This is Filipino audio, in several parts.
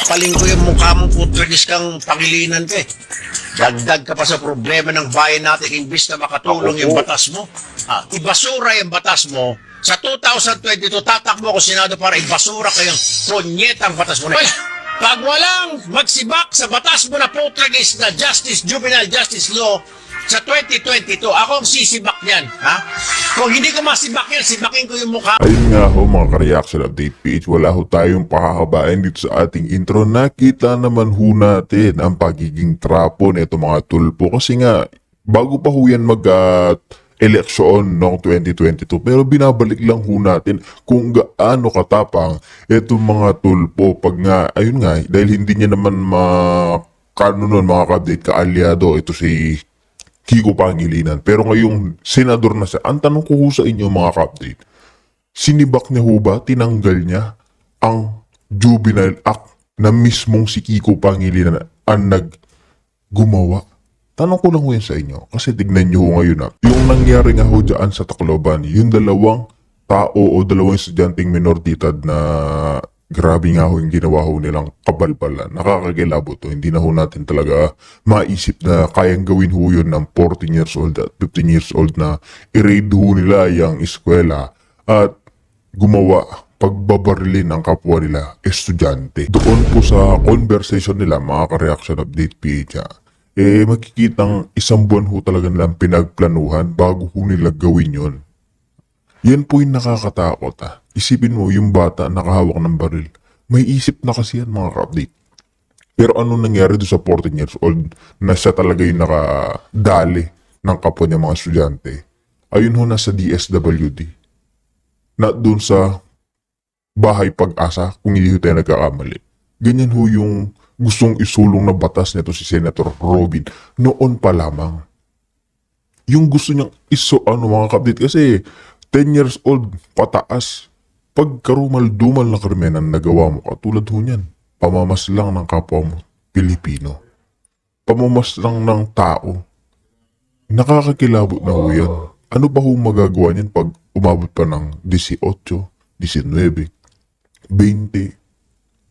Sasampaling ko yung mukha mong putragis kang pangilinan ka eh. Dagdag ka pa sa problema ng bayan natin imbis na makatulong yung batas mo. Ibasura yung batas mo. Sa 2022, tatakbo ako Senado para ibasura kayong punyetang batas mo na. Pag walang magsibak sa batas mo na putragis na juvenile justice law, sa 2022, ako ang sisibak yan. Ha? Kung hindi ko masibak yan, sibakin ko yung mukha. Ayun nga ho mga ka-reaction update page, wala ho tayong pahahabain dito sa ating intro. Nakita naman ho natin ang pagiging trapo nito mga tulpo. Kasi nga, bago pa ho yan eleksyon noong 2022. Pero binabalik lang ho natin kung gaano katapang itong mga tulpo. Pag nga, ayun nga, dahil hindi niya naman mga ka-update, kaalyado, ito si Kiko Pangilinan. Pero ngayong senador na siya, ang tanong ko ho sa inyo mga ka-update, sinibak niya ho ba, tinanggal niya ang Juvenile Act na mismong si Kiko Pangilinan ang naggumawa? Tanong ko lang ho yan sa inyo. Kasi tignan nyo ho ngayon yung nangyari nga ho dyan sa Tacloban, yung dalawang tao o dalawang estudyanteng minor de edad na grabe nga ho yung ginawa ho nilang kabalbalan. Nakakagilabo to. Hindi na ho natin talaga maisip na kayang gawin ho yun ng 14 years old at 15 years old na i-raid ho nila yung eskwela at gumawa pagbabarilin ang kapwa nila estudyante. Doon po sa conversation nila mga ka-reaction update page makikitang isang buwan ho talaga nilang pinagplanuhan bago ho nila gawin yun. Yan po yung nakakatakot Isipin mo yung bata nakahawak ng baril. May isip na kasi yan mga ka-update. Pero ano nangyari doon sa 14 years old na siya talaga yung nakadali ng kapwa niya mga estudyante? Ayun ho nasa DSWD. Na doon sa Bahay Pag-asa kung hindi ho tayo nagkakamali. Ganyan ho yung gustong isulong na batas nito si Senator Robin noon pa lamang. Yung gusto niyang mga kapatid kasi 10 years old pataas, pag karumal-dumal na krimenan nagawa mo katulad ho niyan, pamamaslang ng kapwa mo Pilipino, pamamaslang ng tao, nakakakilabot na ho yan. Ano ba ho magagawa niyan pag umabot pa ng 18, 19, 20?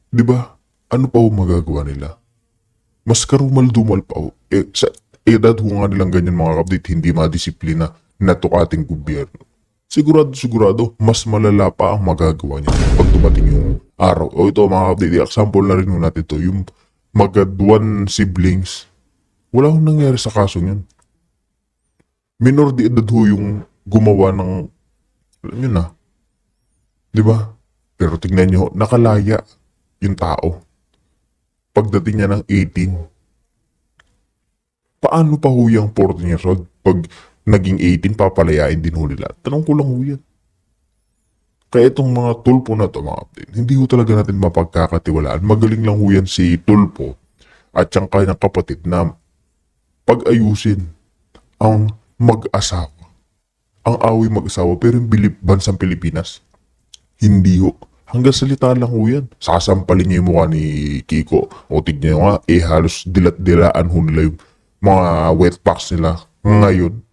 Diba? Ano pa ho magagawa nila? Mas karumal-dumal pa ho. Sa edad ho nga nilang ganyan mga kapatid, hindi madisiplina na to ating gobyerno. Sigurado, mas malala pa ang magagawa niya pag dumating yung araw. O ito mga kapatid, example na rin ho natin to, yung magaduan siblings, wala hong nangyari sa kaso yun. Minor de edad ho yung gumawa ng, alam nyo na, di ba? Pero tignan nyo, nakalaya yung tao. Pagdating niya ng 18, paano pa ho yung 14 years old? Pag naging 18, papalayain din ho nila. Tanong ko lang ho yan. Kaya itong mga tulpo na to mga kapatid, hindi ho talaga natin mapagkakatiwalaan. Magaling lang ho yan si tulpo at siyang kanyang kapatid na pag-ayusin ang mag-asawa. Ang away mag-asawa pero yung bansang Pilipinas, hindi ho. Hanggang salita lang ho yan. Sasampalin niya yung mukha ni Kiko. O tignan nyo nga, halos dilat-dilaan ho nila yung mga wet packs nila ngayon.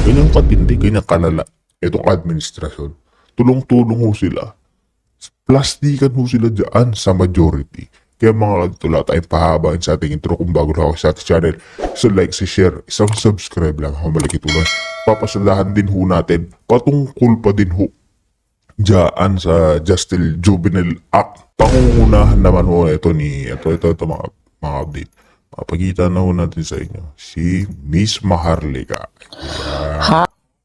Ganyang katindi, ganyang kalala. Itong administrasyon. Tulong-tulong ho sila. Plastikan ho sila dyan sa majority. Kaya mga kadito, wala tayong pahabain sa ating intro. Kung bago na ako sa ating channel, so like, so share, isang subscribe lang. Humalaki tulong. Papasadahan din ho natin. Patungkol pa din ho dyan sa Juvenile Act. Pangungunahan naman ho ito mga update. Mapagita na ho natin sa inyo si Miss Maharlika.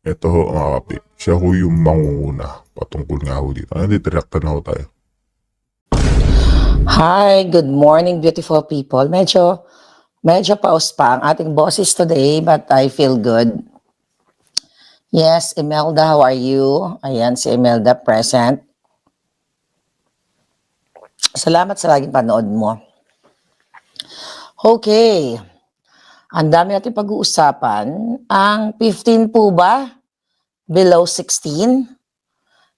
Ito ho mga update. Siya ho yung mangunguna patungkol nga ho dito. Nanditirakta na ho tayo. Hi, good morning beautiful people. Medyo paus pa ang ating bosses today but I feel good. Yes, Imelda, how are you? Ayan, si Imelda present. Salamat sa laging panood mo. Okay. Ang dami natin pag-uusapan. Ang 15 po ba? Below 16?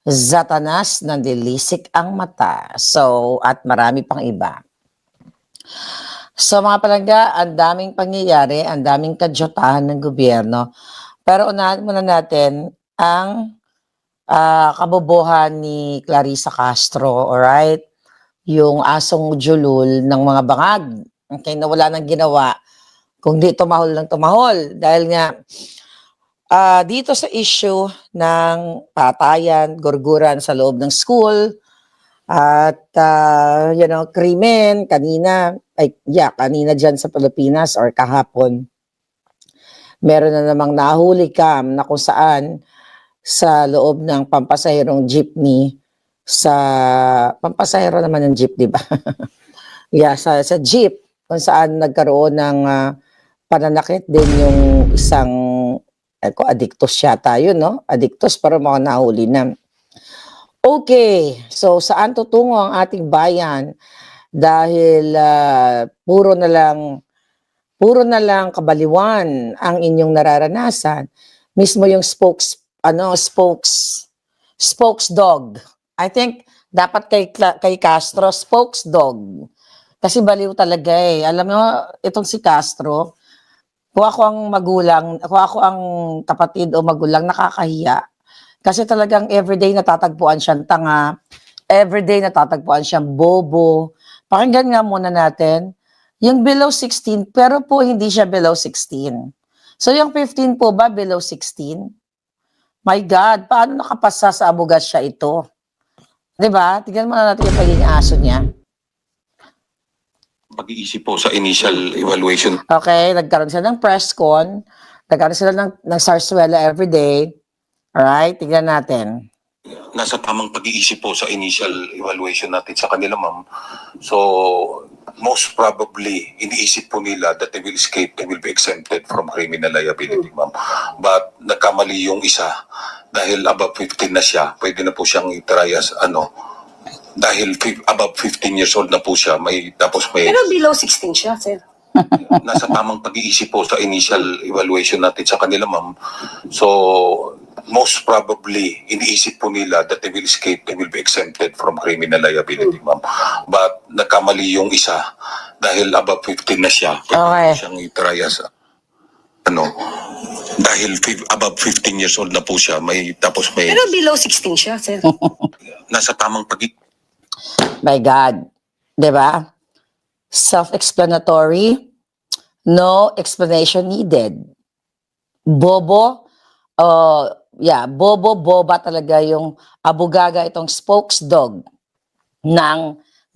Satanas nandilisik ang mata. So, at marami pang iba. So mga palangga, ang daming pangyayari, ang daming kadyotahan ng gobyerno. Pero unahan muna natin ang kabobohan ni Clarissa Castro, alright? yung asong julul ng mga bangag. Okay, na wala nang ginawa kundi tumahol ng tumahol. Dahil nga, dito sa issue ng patayan, gurguran sa loob ng school, at krimen kanina dyan sa Pilipinas or kahapon. Meron na namang nahuli na kung saan sa loob ng pampasahirong jeepney pampasahero naman ng jeep, di ba? sa jeep kung saan nagkaroon ng pananakit din yung isang addictus yata yun, no? Addictus, pero mga nahuli na. Okay, so saan tutungo ang ating bayan dahil puro na lang kabaliwan ang inyong nararanasan. Mismo yung spokes dog. I think dapat kay Castro spokes dog. Kasi baliw talaga eh. Alam mo, itong si Castro, kung ako ang magulang, kung ako ang kapatid o magulang, nakakahiya. Kasi talagang everyday natatagpuan siyang tanga, everyday natatagpuan siyang bobo. Pakinggan nga muna natin yung below 16, pero po hindi siya below 16. So yung 15 po ba below 16? My God, paano nakapasa sa abugas siya ito? Diba? Tignan mo na natin yung pagiging aso niya. Pag-iisip po sa initial evaluation. Okay, nagkaroon sila ng press con, nagkaroon sila ng sarsuela everyday. Alright, tignan natin. Nasa tamang pag-iisip po sa initial evaluation natin sa kanila, ma'am. So, most probably, iniisip po nila that they will escape, they will be exempted from criminal liability, ma'am. But nagkamali yung isa. Dahil above 15 na siya, pwede na po siyang i-try as dahil above 15 years old na po siya, tapos may... Pero below 16 siya, sir. Nasa tamang pag-iisip po sa initial evaluation natin sa kanila, ma'am. So, most probably, iniisip po nila that they will escape, they will be exempted from criminal liability, ma'am. But nagkamali yung isa. Dahil above 15 na siya, pwede Okay. po siyang i-try as dahil above 15 years old na po siya, tapos may... Pero below 16 siya, sir. Nasa tamang My God. Diba? Self-explanatory. No explanation needed. Bobo. Boba talaga yung abugaga itong spokesdog ng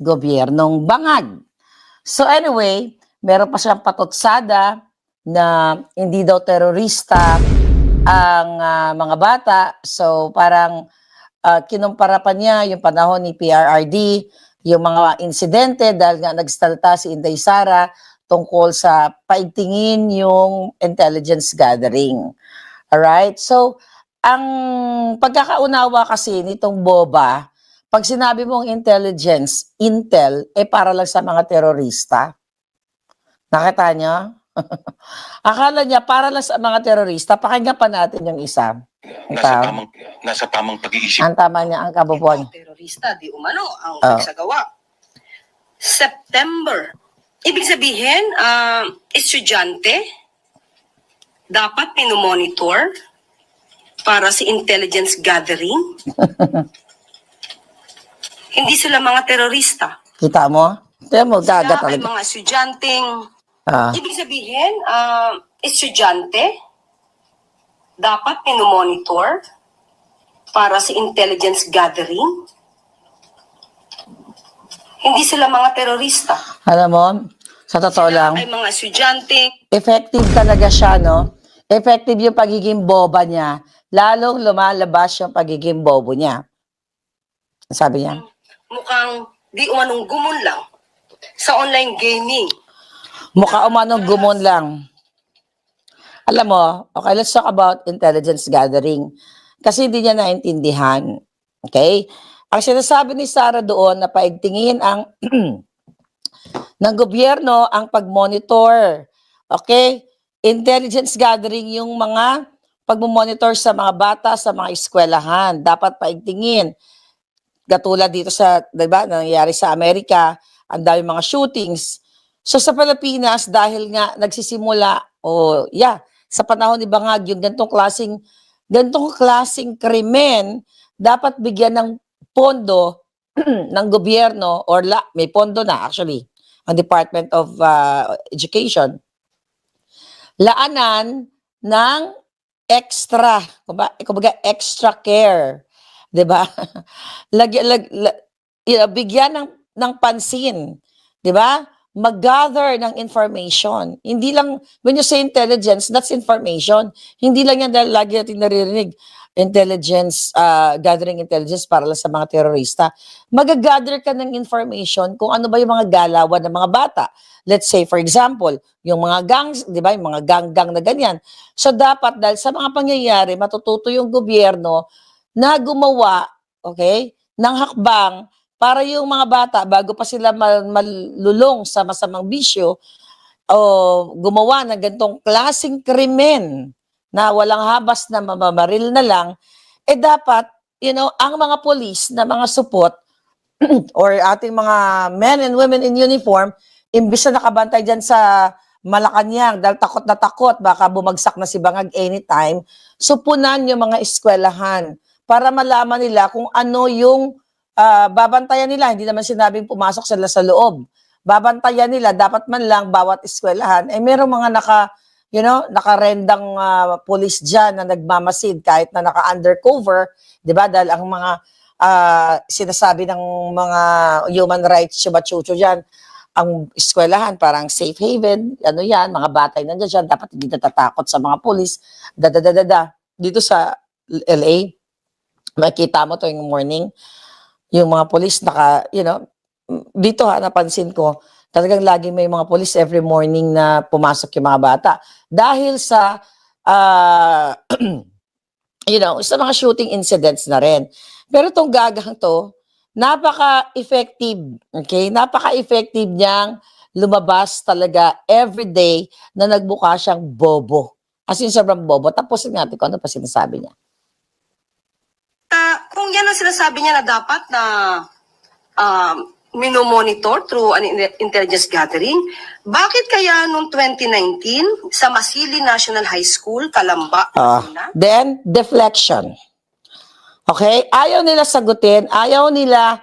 gobyernong Bangag. So anyway, meron pa siyang patutsada na hindi daw terorista ang mga bata. So parang kinumpara pa niya yung panahon ni PRRD, yung mga insidente dahil nga nagsalta si Inday Sara tungkol sa paigtingin yung intelligence gathering. Alright? So, ang pagkakaunawa kasi nitong boba, pag sinabi mong intel, para lang sa mga terorista. Nakita niyo? Akala niya para lang sa mga terorista. Pakinggan pa natin yung isa. nasa tamang pag-iisip. Ang tama niya, ang kabubuan. Terorista, di umano ang nagsagawa. September. Ibig sabihin, estudyante, dapat minomonitor para sa intelligence gathering. Hindi sila mga terorista. Kita mo? Kaya mo, gaga Sila ay talaga. mga estudyanteng, ibig sabihin, estudyante, dapat minomonitor para sa intelligence gathering. Hindi sila mga terorista. Alam mo, sa totoo Sila lang, ay mga estudyanteng effective talaga siya, no? Effective yung pagiging boba niya. Lalong lumalabas yung pagiging bobo niya. Sabi niya. mukhang di umanong gumunlang sa online gaming. Mukha umanong gumon lang. Alam mo, okay, let's talk about intelligence gathering. Kasi hindi niya naintindihan. Okay? Ang sinasabi ni Sara doon na paigtingin ang ng gobyerno ang pag-monitor. Okay? Intelligence gathering yung mga pag-monitor sa mga bata, sa mga eskwelahan. Dapat paigtingin. Katulad dito sa, diba, nangyayari sa Amerika, ang dami mga shootings. So sa Pilipinas, dahil nga nagsisimula, sa panahon ni Bangag, yung gantong klaseng krimen, dapat bigyan ng pondo ng gobyerno or may pondo na actually ang Department of Education, laanan ng extra, kumbaga extra care, 'di ba? Bigyan ng pansin, 'di ba? Mag-gather ng information. Hindi lang, when you say intelligence, that's information. Hindi lang yan dahil lagi natin naririnig, intelligence, gathering intelligence para lang sa mga terorista. Mag-gather ka ng information kung ano ba yung mga galawan ng mga bata. Let's say, for example, yung mga gangs, di ba, yung mga gang-gang na ganyan. So, dapat dahil sa mga pangyayari, matututo yung gobyerno na gumawa, okay, ng hakbang para yung mga bata, bago pa sila malulong sa masamang bisyo, o gumawa ng ganitong klaseng krimen na walang habas na mamamaril na lang, dapat, ang mga polis na mga supot or ating mga men and women in uniform, imbis na nakabantay dyan sa Malacanang, dahil takot na takot, baka bumagsak na si Bangag anytime, supunan yung mga eskwelahan para malaman nila kung ano yung babantayan nila. Hindi naman sinabing pumasok sila sa loob. Babantayan nila, dapat man lang bawat eskwelahan, merong mga nakarendang police dyan na nagmamasid kahit na naka-undercover, di ba? Dahil ang mga sinasabi ng mga human rights chuba-chucho dyan, ang eskwelahan parang safe haven, yan, mga batay nandiyan dyan, dapat hindi natatakot sa mga police, Dito sa LA, makita mo to yung morning, yung mga police dito napansin ko, talagang lagi may mga police every morning na pumasok yung mga bata. Dahil sa, sa mga shooting incidents na rin. Pero itong gagang to, napaka-effective, okay? Napaka-effective niyang lumabas talaga everyday na nagbuka siyang bobo. As in, sobrang bobo. Tapusin natin kung ano pa sinasabi niya. Kung yan ang sinasabi niya na dapat na minomonitor through an intelligence gathering, bakit kaya noong 2019 sa Masili National High School, Calamba, Laguna? Then, deflection. Okay? Ayaw nila sagutin, ayaw nila,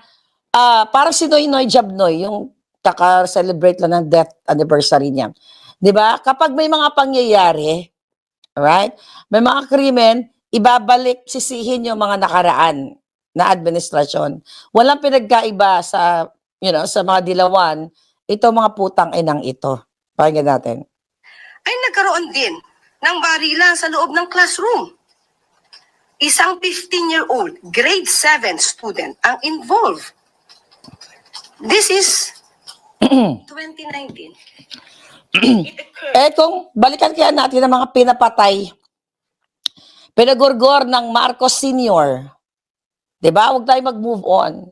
parang si Noy Jabnoy, yung kaka-celebrate lang ng death anniversary niya. Di ba? Kapag may mga pangyayari, right? May mga krimen, ibabalik, sisihin yung mga nakaraan na administrasyon. Walang pinagkaiba sa, sa mga dilawan, ito mga putang inang ito. Pakinggan natin. Ay nagkaroon din ng barilan sa loob ng classroom. Isang 15-year-old, grade 7 student ang involved. This is 2019. It occurred. Kung balikan kaya natin ang mga pinapatay, pinagurgor ng Marcos Sr., diba? Huwag tayo mag-move on.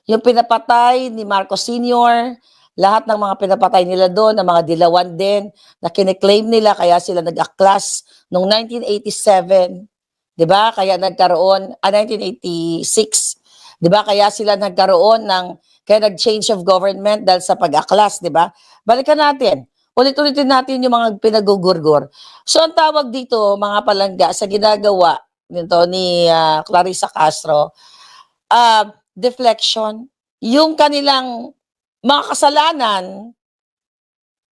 Yung pinapatay ni Marcos Sr., lahat ng mga pinapatay nila doon, ng mga dilawan din, na kiniklaim nila, kaya sila nag-aklas noong 1987, diba? Kaya nagkaroon, 1986, diba? Kaya sila nagkaroon kaya nag-change of government dahil sa pag-aklas, diba? Balikan natin. Ulit-ulitin natin yung mga pinagugurgor. So, ang tawag dito, mga palangga, sa ginagawa nito ni Clarissa Castro, deflection, yung kanilang mga kasalanan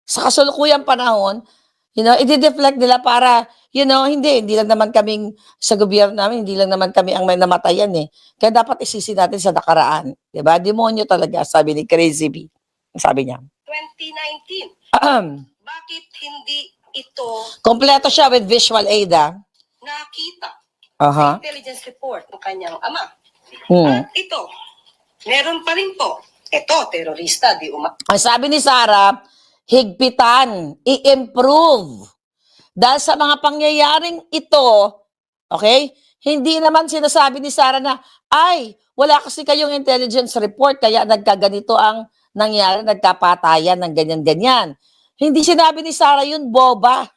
sa kasulukuyang panahon, i-deflect nila para, hindi lang naman kaming sa gobyerno namin, hindi lang naman kami ang may namatayan eh. Kaya dapat isisi natin sa nakaraan. Diba? Demonyo talaga, sabi ni Crazy B. Sabi niya. 2019. Bakit hindi ito Kompleto siya with visual aid, nakita Aha. sa intelligence report ng kanyang ama? Hmm. At ito, meron pa rin po. Ito, terorista, Ang sabi ni Sarah, higpitan, i-improve. Dahil sa mga pangyayaring ito, okay, hindi naman sinasabi ni Sarah na, wala kasi kayong intelligence report, kaya nagkaganito ang nangyari, nagkapatayan ng ganyan-ganyan. Hindi sinabi ni Sarah yun, boba.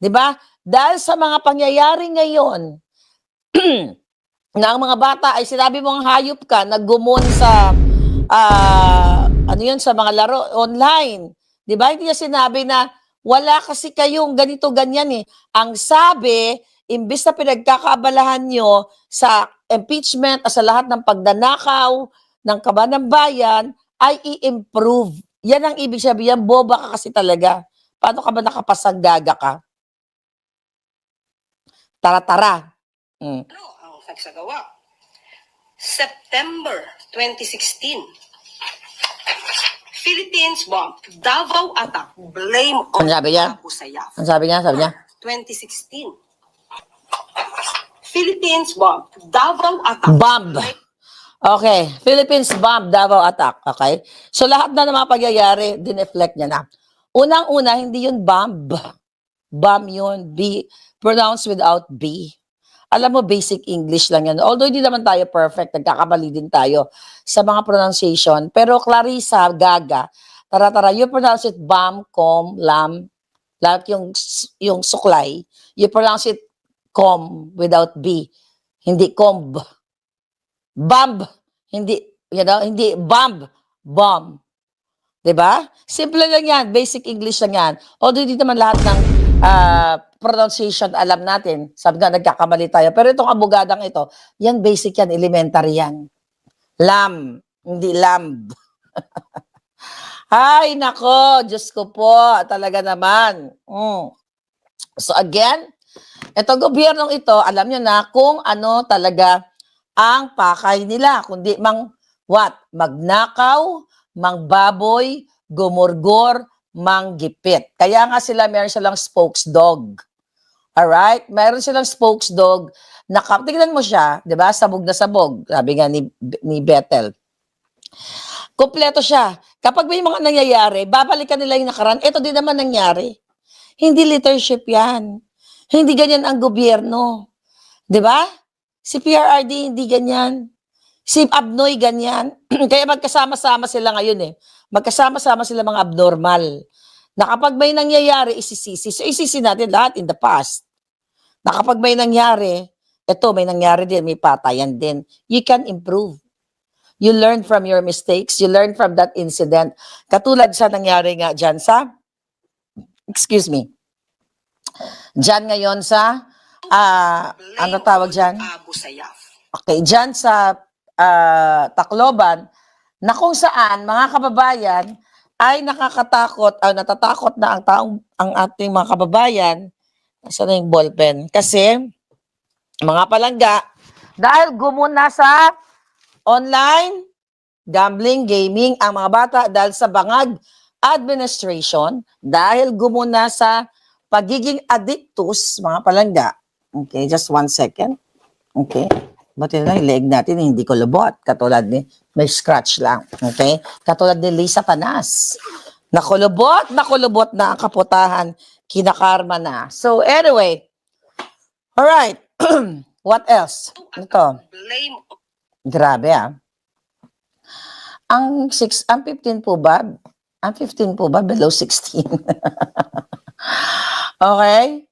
Diba? Dahil sa mga pangyayari ngayon, na ang mga bata ay sinabi mong hayop ka, naggumon sa, sa mga laro online. Diba? Hindi niya sinabi na, wala kasi kayong ganito, ganyan eh. Ang sabi, imbis na pinagkakaabalahan nyo sa impeachment at sa lahat ng pagdanakaw ng kaban ng bayan ay i-improve. Yan ang ibig sabihin, boba ka kasi talaga. Paano ka ba nakapasanggaga ka? Tara-tara. Mm. Ano ang nagsagawa? September 2016, Philippines bomb, Davao attack, blame on Ano sabi niya? Abu Sayyaf. Ano sabi niya? Sabi niya? 2016, Philippines bomb, Davao attack. Bomb. Okay. Philippines bomb, Davao attack. Okay? So lahat na ng mga pagyayari, dineflect niya na. Unang-una, hindi yun bomb. Bomb yun. B, pronounced without B. Alam mo, basic English lang yan. Although hindi naman tayo perfect, nagkakamali din tayo sa mga pronunciation. Pero Clarissa, Gaga, tara-tara, you pronounce it bomb, com, lam, like yung suklay. You pronounce it com without B. Hindi comb. Bomb. Hindi, hindi bomb. Bomb. 'Di ba? Simple lang yan. Basic English lang yan. Although hindi naman lahat ng pronunciation alam natin. Sabi nga, nagkakamali tayo. Pero itong abogadang ito, yan basic yan, elementary yan. Lam, hindi lamb. Ay, nako, Diyos ko po, talaga naman. So again, itong gobyernong ito, alam nyo na kung ano talaga ang pakay nila. Kundi magnakaw, mangbaboy, gumurgor, manggipit. Kaya nga meron silang spokesdog. Alright? Meron silang spokesdog na, tignan mo siya, di ba? Sabog na sabog. Sabi nga ni Bethel. Kompleto siya. Kapag may mga nangyayari, babalikan nila yung nakaraan. Ito din naman nangyari. Hindi leadership yan. Hindi ganyan ang gobyerno. Di ba? Si PRRD hindi ganyan. Si Abnoy ganyan. Kaya magkasama-sama sila ngayon eh. Magkasama-sama sila mga abnormal. Na kapag may nangyayari, isisisi. So isisi natin lahat in the past. Na kapag may nangyari, may nangyari din, may patayan din. You can improve. You learn from your mistakes. You learn from that incident. Katulad sa nangyari nga dyan sa, dyan ngayon sa, ano tawag dyan? Abu Sayyaf. Okay, dyan sa Tacloban, na kung saan mga kababayan ay nakakatakot, natatakot na ang ating mga kababayan. Saan na yung ballpen? Kasi, mga palangga, dahil gumuna sa online gambling, gaming, ang mga bata dahil sa bangag administration, dahil gumuna sa pagiging addictus, mga palangga. Okay, just 1 second. Okay. Buti na lang, leeg natin, hindi ko lubot. Katulad ni, may scratch lang. Okay? Katulad ni Lisa Panas. Nakulubot na ang kaputahan, kinakarma na. So, anyway. Alright. What else? Ito. Blame Grabe Ang 15 po ba? Ang 15 po ba below 16? Okay?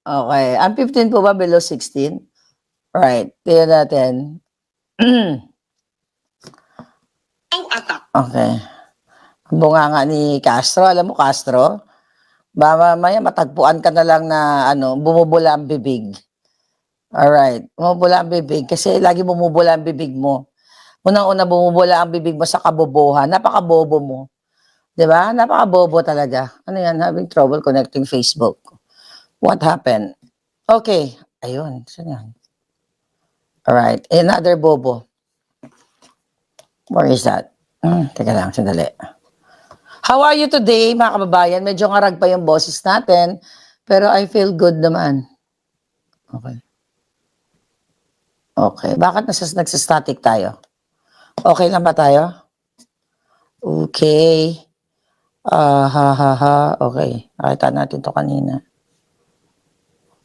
Okay. Ang 15 po ba below 16? Right. Tingnan natin. attack. Okay. Ang bunganga ni Castro. Alam mo, Castro, mamaya matagpuan ka na lang na bumubula ang bibig. Alright. Bumubula ang bibig kasi lagi bumubula ang bibig mo. Unang-una bumubula ang bibig mo sa kabobohan. Napakabobo mo. Diba? Napakabobo talaga. Ano yan? Having trouble connecting Facebook. What happened? Okay. Ayun. Saan yan? Alright. Another bobo. Where is that? Teka lang, sandali. How are you today, mga kababayan? Medyo ngarag pa yung boses natin, pero I feel good naman. Okay. Okay. Bakit nagsastatic tayo? Okay lang ba tayo? Okay. Okay. Nakita natin to kanina.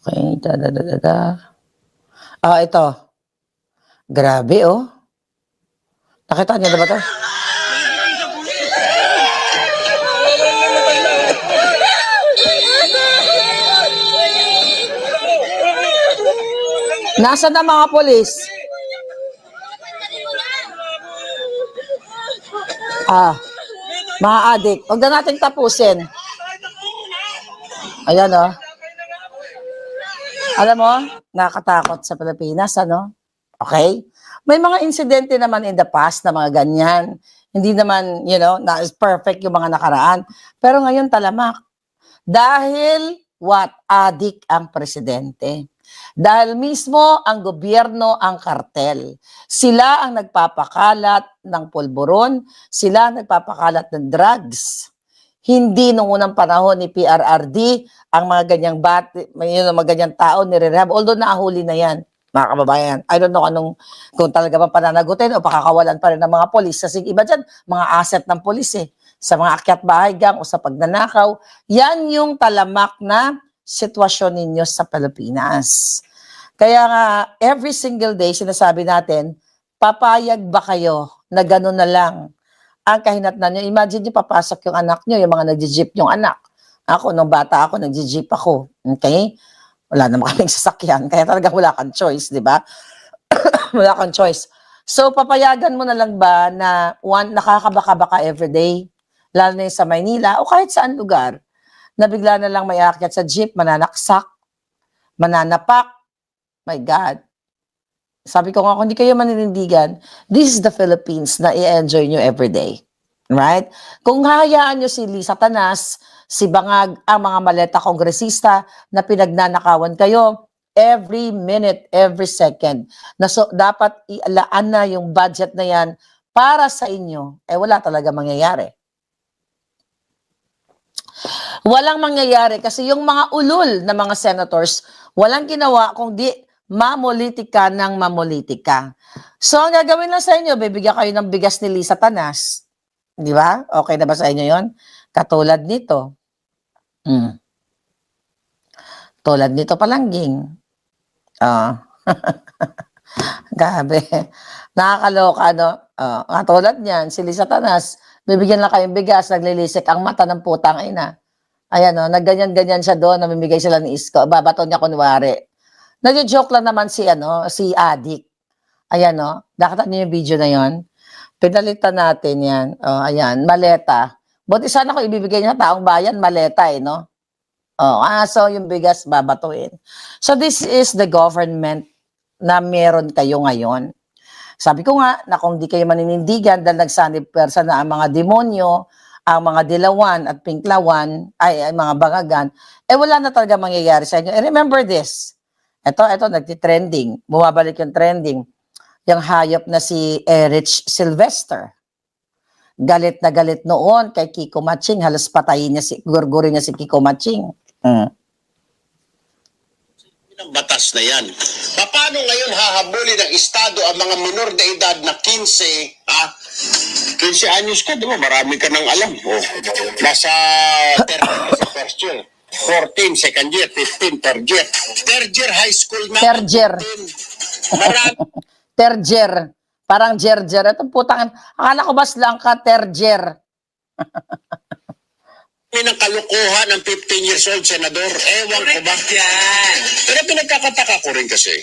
Okay. Ito. Grabe, oh. Nakita niyo na ba ito? Nasaan na mga polis? Mga adik. Huwag na natin tapusin. Ayan, oh. Alam mo, nakakatakot sa Pilipinas, ano? Okay? May mga insidente naman in the past na mga ganyan. Hindi naman, na is perfect yung mga nakaraan. Pero ngayon talamak. Dahil what? Adik ang presidente. Dahil mismo ang gobyerno ang kartel. Sila ang nagpapakalat ng pulburon, sila ang nagpapakalat ng drugs. Hindi nung unang panahon ni PRRD ang mga ganyang mga ganyang tao nire-rehab. Although nakahuli na yan, mga kababayan. I don't know kung talaga bang pananagutin o pakakawalan pa rin ng mga polis. Kasi iba dyan, mga asset ng polis sa mga akyat bahay gang o sa pagnanakaw. Yan yung talamak na sitwasyon ninyo sa Pilipinas. Kaya nga, every single day, sinasabi natin, papayag ba kayo na gano'n na lang ang kahinatnan nyo? Imagine nyo, papasok yung anak nyo, yung mga nag-jeep yung anak. Ako, nung bata ako, nag-jeep ako. Okay? Wala naman kaming sasakyan, kaya talaga wala kang choice, di ba? Wala kang choice. So, papayagan mo na lang ba na nakakabaka-baka everyday, lalo na sa Maynila o kahit saan lugar, na bigla na lang may aakyat sa jeep, mananaksak, mananapak. My God. Sabi ko nga, kung hindi kayo maninindigan, this is the Philippines na i-enjoy nyo everyday. Right? Kung hahayaan nyo si Lisa Tanas, si Bangag, ang mga maleta kongresista na pinagnanakawan kayo, every minute, every second, na dapat ialaan na yung budget na yan para sa inyo, wala talaga mangyayari. Walang mangyayari kasi yung mga ulol na mga senators, walang ginawa kung di mamolitika ng mamolitika. So, ang gagawin lang sa inyo, bibigyan kayo ng bigas ni Lisa Tanas. Di ba? Okay na ba sa inyo yon? Katulad nito. Tulad nito palangging. Gabi. Nakakaloka, no? Katulad niyan, si Lisa Tanas, bibigyan lang kayong bigas, naglilisik ang mata ng putang ina. Ayan, no? Nagganyan-ganyan siya doon, namimigay sila ng isko. Babato niya kunwari. Nag-joke lang naman si Adik. Ayan, no? Nakita niyo yung video na yon? Pinalitan natin yan. Ayan, maleta. Buti sana kung ibibigay niya taong bayan, maleta no? So yung bigas babatuin. So this is the government na meron kayo ngayon. Sabi ko nga, na kung di kayo maninindigan dahil nagsanib persa na ang mga demonyo, ang mga dilawan at pinklawan, ay mga bangagan, wala na talaga mangyayari sa inyo. And remember this, ito, nagtitrending, bumabalik yung trending, yung hayop na si Erich Sylvester. Galit na galit noon kay Kiko Matching, halos patayin niya gurgurin niya si Kiko Matching. Ng batas na yan. Paano ngayon hahabulin ng Estado ang mga minor de edad na 15 anyos ka, di ba? Marami ka nang alam. Nasa 13 sa first year, 14 second year, 15 third year. Third year high school na. Third year. 14. Marami. Terjer. Parang jerjer. Itong putang, akala ko bas lang ka, terjer. ng kalukuhan ng 15 years old senador. Ewan ko ba? Pero pinagkakataka ko rin kasi,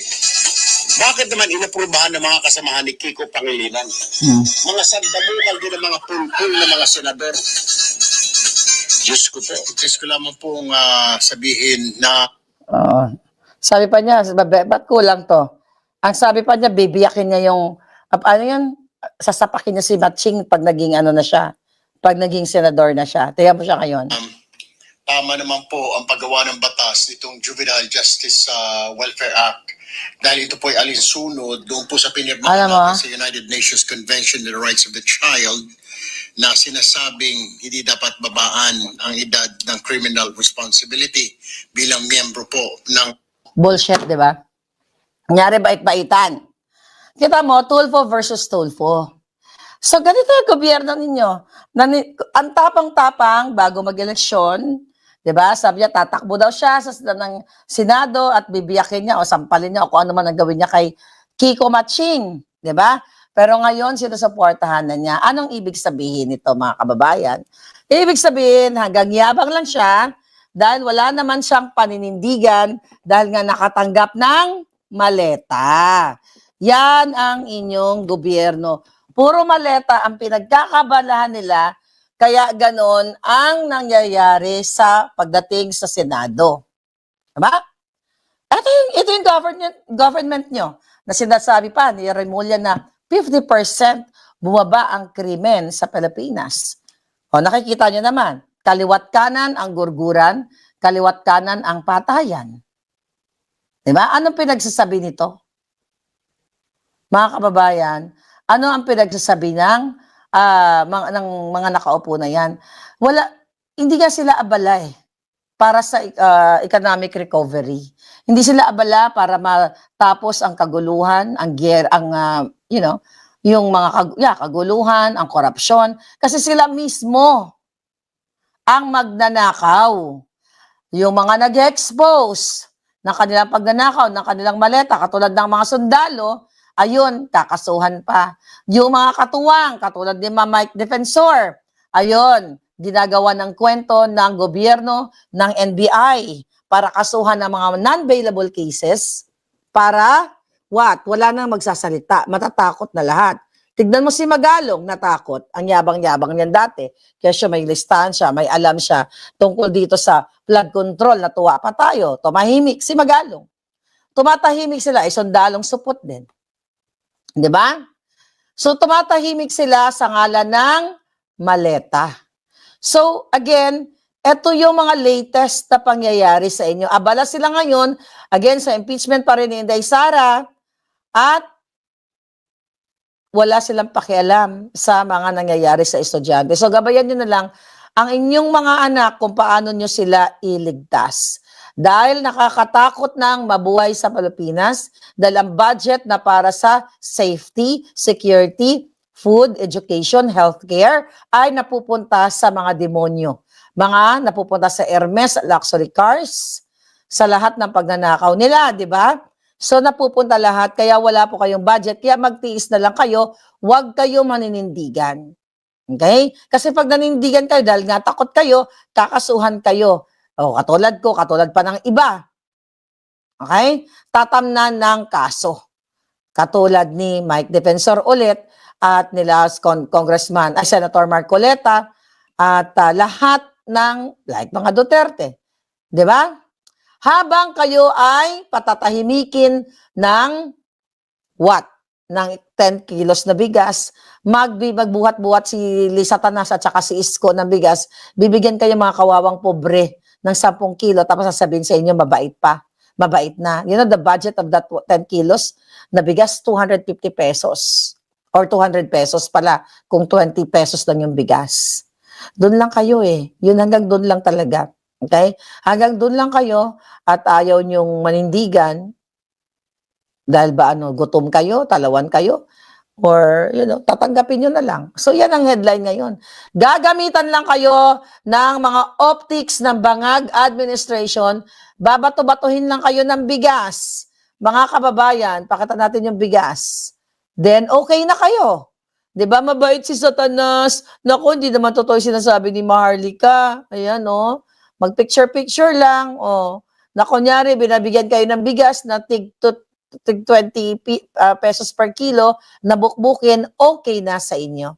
bakit naman inaprubahan ng mga kasamahan ni Kiko Pangilinan? Mga sandamukal din ng mga pulpul na mga senador. Diyos ko po. Diyos ko lamang pong sabihin na Sabi pa niya, ba't kulang to? Ang sabi pa niya, bibiyakin niya yung, sasapakin niya si Matching pag naging na siya. Pag naging senador na siya. Tingnan mo siya ngayon. Tama naman po ang paggawa ng batas, itong Juvenile Justice Welfare Act. Dahil ito po ay alinsunod doon po sa pinirmahan natin sa United Nations Convention on the Rights of the Child na sinasabing hindi dapat babaan ang edad ng criminal responsibility bilang miyembro po ng... Bullshit, di ba? Nangyari bait-baitan. Kita mo, Tulfo versus Tulfo. So, ganito yung gobyerno ninyo. Ang tapang-tapang bago mag-eleksyon, di ba? Sabi niya, tatakbo daw siya ng Senado at bibiyakin niya o sampalin niya o kung ano man ang gawin niya kay Kiko Matching. Di ba? Pero ngayon, sinusuportahan na niya. Anong ibig sabihin nito, mga kababayan? Ibig sabihin, hanggang yabang lang siya dahil wala naman siyang paninindigan dahil nga nakatanggap ng maleta. Yan ang inyong gobyerno. Puro maleta ang pinagkakabalahan nila, kaya ganon ang nangyayari sa pagdating sa Senado. Diba? Ito yung government nyo. na sinasabi pa ni Remulla na 50% bumaba ang krimen sa Pilipinas. O nakikita niyo naman, kaliwat kanan ang gurguran, kaliwat kanan ang patayan. Diba? Anong pinagsasabi nito? Mga kababayan, ano ang pinagsasabi ng mga nakaupo na yan? Hindi nga sila abala para sa economic recovery. Hindi sila abala para matapos ang kaguluhan, yung mga kaguluhan, ang korupsyon. Kasi sila mismo ang magnanakaw. Yung mga nag-expose ng kanilang pagnanakaw, ng kanilang maleta, katulad ng mga sundalo, ayun, kakasuhan pa. Yung mga katuwang, katulad ni Mike Defensor, ayun, ginagawa ng kwento ng gobyerno, ng NBI, para kasuhan ng mga non-bailable cases, para, wala nang magsasalita, matatakot na lahat. Tignan mo si Magalong, natakot. Ang yabang-yabang niyan dati. Kaya siya may listahan siya, may alam siya tungkol dito sa flood control, natuwa pa tayo. Tumahimik si Magalong. Tumatahimik sila, sundalong supot din. Di ba? So, tumatahimik sila sa ngalan ng maleta. So, again, ito yung mga latest na pangyayari sa inyo. Abala sila ngayon, again, sa impeachment pa rin ni Inday Sara, at wala silang pakialam sa mga nangyayari sa estudyante. So, gabayan nyo na lang ang inyong mga anak kung paano nyo sila iligtas. Dahil nakakatakot na ang mabuhay sa Pilipinas, dahil ang budget na para sa safety, security, food, education, healthcare ay napupunta sa mga demonyo. Mga napupunta sa Hermes luxury cars, sa lahat ng pagnanakaw nila, di ba? So napupunta lahat, kaya wala po kayong budget, kaya magtiis na lang kayo, huwag kayo maninindigan. Okay? Kasi pag nanindigan kayo, dahil nga takot kayo, kakasuhan kayo. O, katulad ko, katulad pa ng iba. Okay? Tatamnan ng kaso. Katulad ni Mike Defensor ulit, at nila Congressman, Senator Marcoleta, at lahat ng, like mga Duterte. Di ba? Habang kayo ay patatahimikin ng ng 10 kilos na bigas, magbuhat-buhat si Lisa Tanas at saka si Isko ng bigas, bibigyan kayo mga kawawang pobre ng 10 kilo, tapos sasabihin sa inyo, mabait pa. Mabait na. You know, the budget of that 10 kilos na bigas, 250 pesos. Or 200 pesos pala, kung 20 pesos lang yung bigas. Doon lang kayo Yun, hanggang doon lang talaga. Okay? Hanggang doon lang kayo at ayaw nyong manindigan dahil ba gutom kayo, talawan kayo, or tatanggapin nyo na lang. So yan ang headline ngayon. Gagamitan lang kayo ng mga optics ng Bangag Administration, babato-batuhin lang kayo ng bigas. Mga kababayan, pakita natin yung bigas. Then okay na kayo. 'Di ba mabait si Satanas? Naku, hindi naman totoo sinasabi ni Maharlika. Ayan Mag-picture-picture lang. Na kunyari, binabigyan kayo ng bigas na tig 20 pesos per kilo, na bukbukin, okay na sa inyo.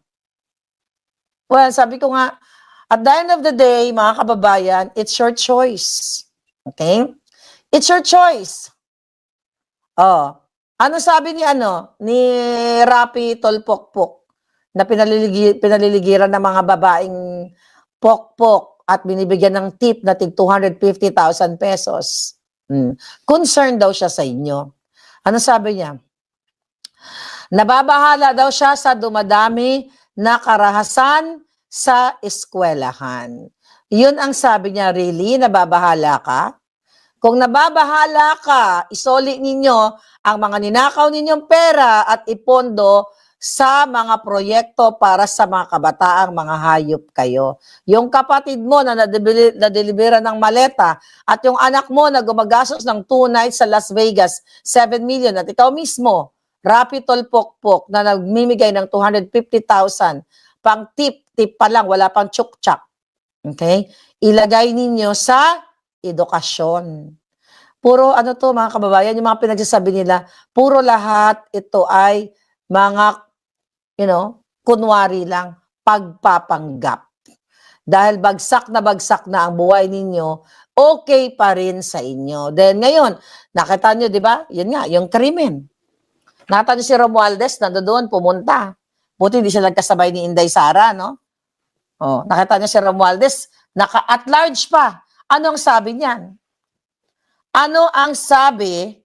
Well, sabi ko nga, at the end of the day, mga kababayan, it's your choice. Okay? It's your choice. Ano sabi ni Rapi Tolpokpok, na pinaliligiran ng mga babaeng pokpok at binibigyan ng tip na tig 250,000 pesos. Concerned daw siya sa inyo. Ano sabi niya? Nababahala daw siya sa dumadami na karahasan sa eskwelahan. Yun ang sabi niya, really? Nababahala ka? Kung nababahala ka, isoli ninyo ang mga ninakaw ninyong pera at ipondo sa mga proyekto para sa mga kabataang mga hayop kayo. Yung kapatid mo na nadelibera ng maleta at yung anak mo na gumagastos ng 2 nights sa Las Vegas, 7 million, at ikaw mismo, Rapi Tolpokpok, na nagmimigay ng 250,000, pang tip pa lang, wala pang tsuktsak. Okay? Ilagay ninyo sa edukasyon. Puro mga kababayan, yung mga pinagsasabi nila, puro lahat ito ay mga kunwari lang, pagpapanggap. Dahil bagsak na ang buhay ninyo, okay pa rin sa inyo. Then ngayon, nakita nyo, di ba? Yun nga, yung krimen. Nakita niyo si Romualdez, nandoon, pumunta. Buti hindi siya nagkasabay ni Inday Sara, no? Oh, nakita niyo si Romualdez, at large pa. Ano ang sabi niyan? Ano ang sabi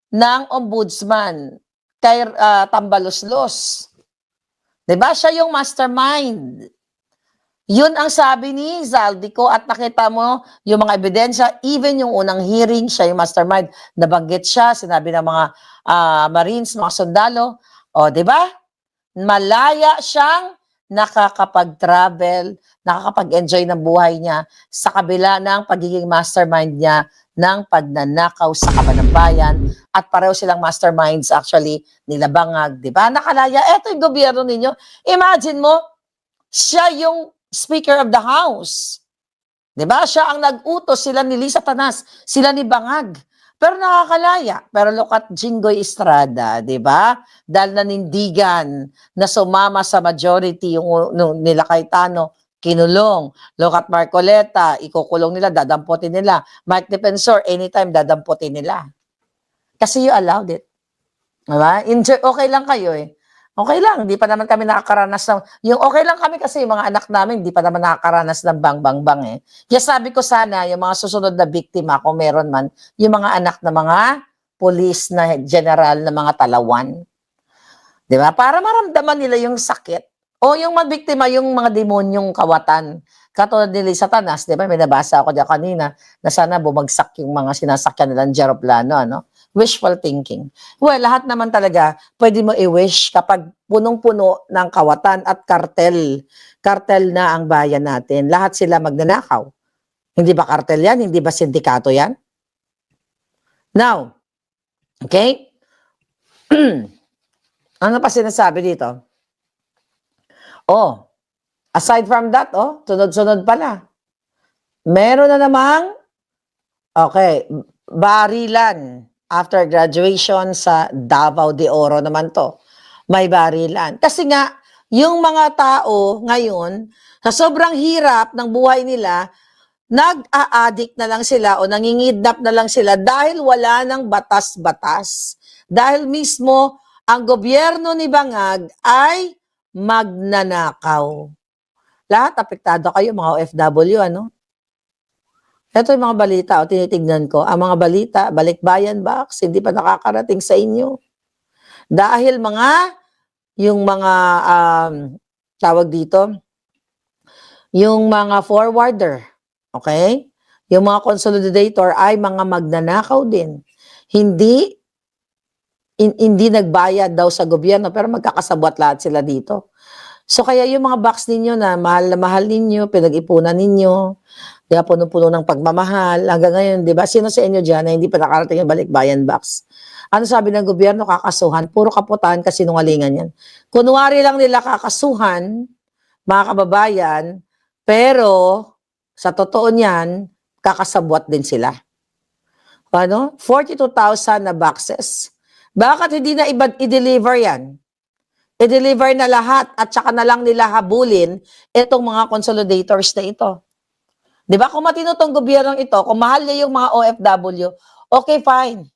ng ombudsman kay Tambaloslos? 'Di ba? Siya yung mastermind. Yun ang sabi ni Zaldico at nakita mo yung mga ebidensya, even yung unang hearing, siya yung mastermind. Nabanggit siya, sinabi ng mga Marines, mga sundalo. O, di ba? Malaya siyang nakakapag-travel, nakakapag-enjoy ng buhay niya sa kabila ng pagiging mastermind niya ng pagnanakaw sa Kabanambayan at pareho silang masterminds actually nila Bangag, di ba? Nakalaya, eto yung gobyerno ninyo. Imagine mo, siya yung Speaker of the House. Di ba? Siya ang nag-utos, sila ni Lisa Tanas, sila ni Bangag. Pero nakakalaya. Pero look at Jinggoy Estrada, di ba? Dahil nanindigan na sumama sa majority yung nila Cayetano, kinulong. Look at Marcoleta, ikukulong nila, dadamputin nila. Mike Defensor, anytime dadamputin nila. Kasi you allowed it. Diba? Okay lang kayo eh. Okay lang, hindi pa naman kami nakakaranas ng, yung okay lang kami kasi yung mga anak namin, hindi pa naman nakakaranas ng bang eh. Kaya sabi ko sana, yung mga susunod na biktima, kung meron man, yung mga anak na mga police na general na mga talawan. Di ba? Para maramdaman nila yung sakit. O yung mabiktima, yung mga demonyong kawatan. Katulad ni Lisa Tanas, di ba? May nabasa ako dyan kanina na sana bumagsak yung mga sinasakyan nilang jeroplano, ano? Wishful thinking. Well, lahat naman talaga, pwede mo i-wish kapag punong-puno ng kawatan at kartel. Kartel na ang bayan natin. Lahat sila magnanakaw. Hindi ba kartel yan? Hindi ba sindikato yan? Now, okay? Ano pa sinasabi dito? Oh, aside from that, oh, sunod-sunod pala. Meron na namang, okay, barilan. After graduation sa Davao de Oro naman to, may barilan. Kasi nga, yung mga tao ngayon, sa sobrang hirap ng buhay nila, nag-a-addict na lang sila o nangingidnap na lang sila dahil wala ng batas-batas. Dahil mismo, ang gobyerno ni Bangag ay magnanakaw. Lahat apektado kayo, mga OFW, ano? Ito yung mga balita, o tinitignan ko. Ang mga balita, Balikbayan Box, hindi pa nakakarating sa inyo. Dahil yung mga, tawag dito, yung mga forwarder, okay? Yung mga consolidator ay mga magnanakaw din. Hindi nagbayad daw sa gobyerno, pero magkakasabwat lahat sila dito. So kaya yung mga box ninyo na mahal ninyo, pinag-ipunan ninyo, kaya puno-puno ng pagmamahal. Hanggang ngayon, di ba? Sino sa inyo dyan na hindi pa nakarating yung Balikbayan Box? Ano sabi ng gobyerno? Kakasuhan. Puro kaputan kasi nungalingan yan. Kunwari lang nila kakasuhan, mga kababayan, pero sa totoo niyan, kakasabwat din sila. Ano? 42,000 na boxes. Bakit hindi na i-deliver yan? I-deliver na lahat at saka na lang nila habulin itong mga consolidators na ito. Di ba? Kung matino tong gobyernong ito, kung mahal niya yung mga OFW, okay, fine.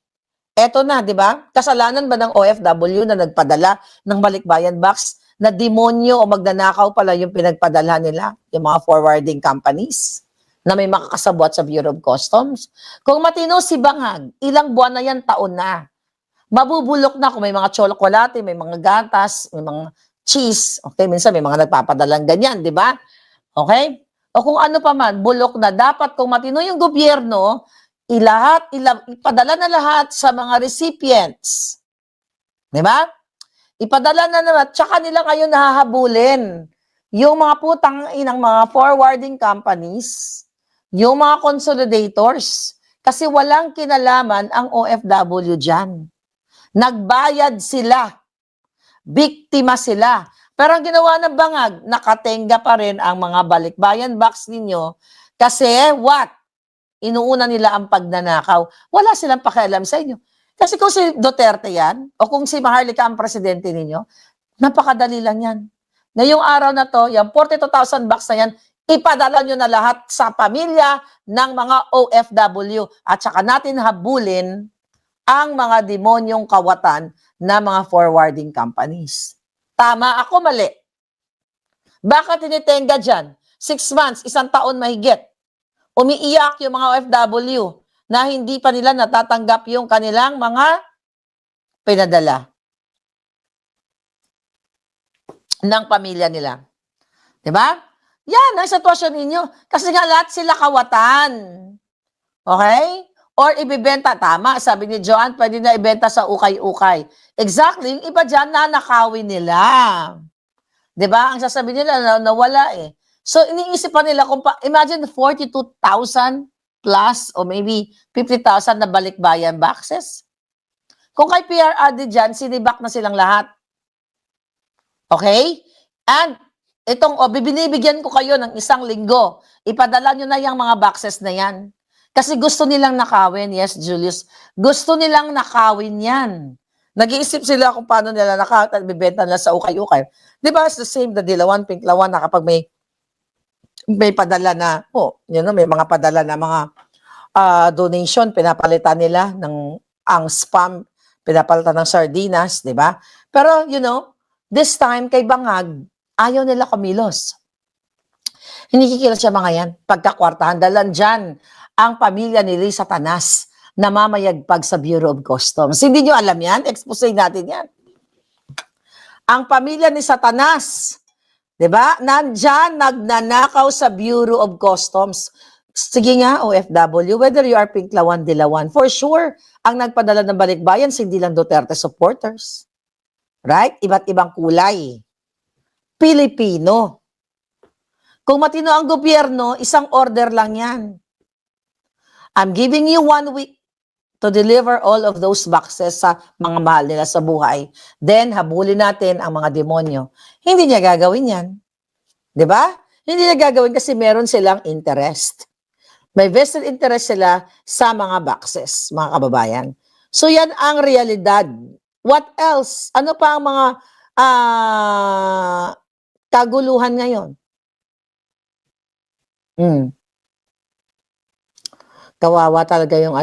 Eto na, di ba? Kasalanan ba ng OFW na nagpadala ng Balikbayan Box na demonyo o magnanakaw pala yung pinagpadala nila, yung mga forwarding companies na may makakasabwat sa Bureau of Customs? Kung matino si Bangag, ilang buwan na yan, taon na. Mabubulok na kung may mga tsokolate, may mga gatas, may mga cheese. Okay, minsan may mga nagpapadalang ganyan, di ba? Okay? O kung ano pa man, bulok na. Dapat kung matino yung gobyerno, ipadala na lahat sa mga recipients. Di ba? Ipadala na lahat. Tsaka nila ngayon nahahabulin. Yung mga putang inang mga forwarding companies, yung mga consolidators. Kasi walang kinalaman ang OFW dyan. Nagbayad sila. Biktima sila. Pero ang ginawa ng Bangag, nakatenga pa rin ang mga Balikbayan Box ninyo kasi what? Inuuna nila ang pagnanakaw. Wala silang pakialam sa inyo. Kasi kung si Duterte yan, o kung si Maharlika ang presidente ninyo, napakadali lang yan. Ngayong araw na to, yung 42,000 box na yan, ipadala nyo na lahat sa pamilya ng mga OFW at saka natin habulin ang mga demonyong kawatan na mga forwarding companies. Tama ako, mali. Bakit tinitenga dyan? 6 months, 1 taon mahigit. Umiiyak yung mga OFW na hindi pa nila natatanggap yung kanilang mga pinadala ng pamilya nila. Diba? Yan ang sitwasyon ninyo. Kasi nga lahat sila kawatan. Okay? Or ibibenta, tama, sabi ni Joanne, pwede na ibenta sa ukay-ukay. Exactly, yung iba dyan nanakawin nila. Diba? Ang sasabihin nila, nawala eh. So, iniisip pa nila, imagine 42,000 plus or maybe 50,000 na balikbayan boxes. Kung kay PRRD dyan, sinibak na silang lahat. Okay? And, binibigyan ko kayo ng 1 linggo. Ipadala nyo na yung mga boxes na yan. Kasi gusto nilang nakawin. Yes, Julius. Gusto nilang nakawin yan. Nag-iisip sila kung paano nila bibenta nila sa ukay-ukay. Di ba? It's the same, the Dilawan, Pinklawan, na kapag may padala na, may mga padala na mga donation, pinapalitan nila ang spam, pinapalitan ng sardinas, di ba? Pero, this time, kay Bangag, ayaw nila kumilos. Hindi kikilos siya mga yan. Pagkakwartahan, dalan dyan ang pamilya ni Risa Tanas na mamayagpag sa Bureau of Customs. Hindi nyo alam yan? Expose natin yan. Ang pamilya ni Satanas, di ba? Nandyan, nagnanakaw sa Bureau of Customs. Sige nga, OFW, whether you are Pinklawan, Dilawan, for sure, ang nagpadala ng balikbayan, hindi lang Duterte supporters. Right? Iba't ibang kulay. Pilipino. Kung matino ang gobyerno, 1 order lang yan. I'm giving you 1 week to deliver all of those boxes sa mga mahal nila sa buhay. Then, habulin natin ang mga demonyo. Hindi niya gagawin yan. Di ba? Hindi niya gagawin kasi meron silang interest. May vested interest sila sa mga boxes, mga kababayan. So, yan ang realidad. What else? Ano pa ang mga kaguluhan ngayon? Kawawa talaga yung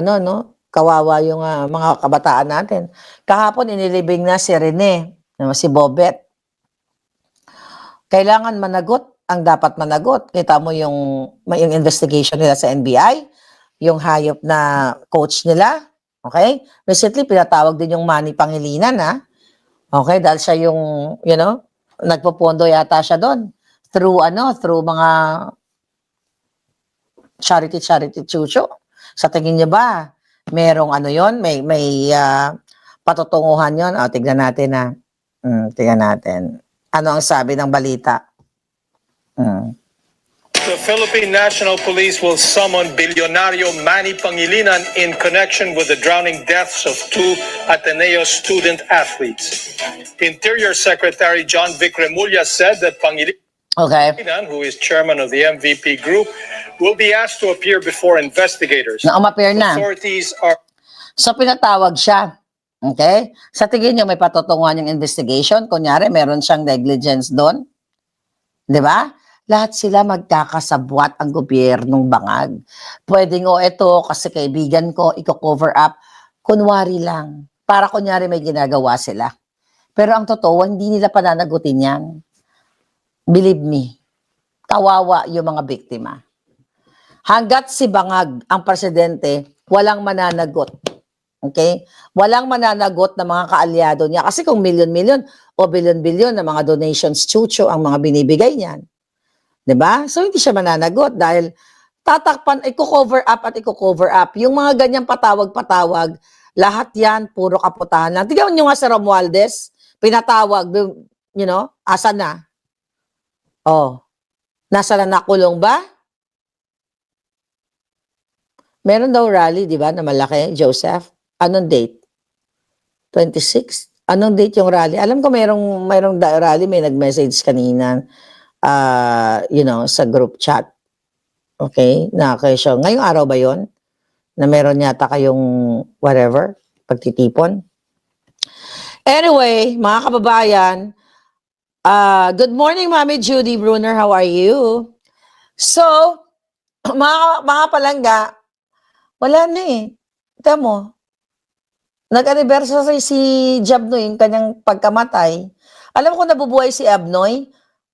kawawa yung mga kabataan natin. Kahapon inilibing na si Rene, si Bobet. Kailangan managot ang dapat managot. Kita mo yung investigation nila sa NBI, yung hayop na coach nila. Okay? Recently, pinatawag din yung Manny Pangilinan, Okay? Dahil siya yung, nagpopondo yata siya doon. Through mga charity chucho. Sa tingin niyo ba, merong yon? May patutunguhan yon? Tignan natin tignan natin. Ano ang sabi ng balita? The Philippine National Police will summon Bilyonaryo Manny Pangilinan in connection with the drowning deaths of 2 Ateneo student athletes. Interior Secretary John Vic Remulla said that Pangilinan, who is chairman of the MVP group, will be asked to appear before investigators. Na-appear na. Authorities are... So, pinatawag siya. Okay? Sa tingin niyo, may patutunguhan yung investigation. Kunyari, meron siyang negligence doon. Di ba? Lahat sila magkakasabwat ang gobyernong Bangag. Pwede nga ito kasi kaibigan ko, i-cover up. Kunwari lang. Para kunyari may ginagawa sila. Pero ang totoo, hindi nila pananagutin yan. Believe me, kawawa yung mga biktima. Hanggat si Bangag, ang presidente, walang mananagot. Okay? Walang mananagot na mga kaalyado niya. Kasi kung milyon-milyon o bilyon-bilyon na mga donations, chucho ang mga binibigay niyan. Diba? So, hindi siya mananagot dahil tatakpan, i-cover up at i-cover up. Yung mga ganyang patawag-patawag, lahat yan, puro kaputahan lang. Tignan nyo nga si Romualdez, pinatawag, asa na? Nasa na nakulong ba? Meron daw rally, di ba, na malaki, Joseph? Anong date? 26? Anong date yung rally? Alam ko mayroong rally, may nag-message kanina, sa group chat. Okay? Ngayong araw ba yon? Na meron yata kayong whatever, pagtitipon? Anyway, mga kababayan, good morning, Mami Judy Bruner. How are you? So, mga palangga, wala na eh. Ito mo, Nag-anniversary si Jabnoy, yung kanyang pagkamatay. Alam ko nabubuhay si Abnoy.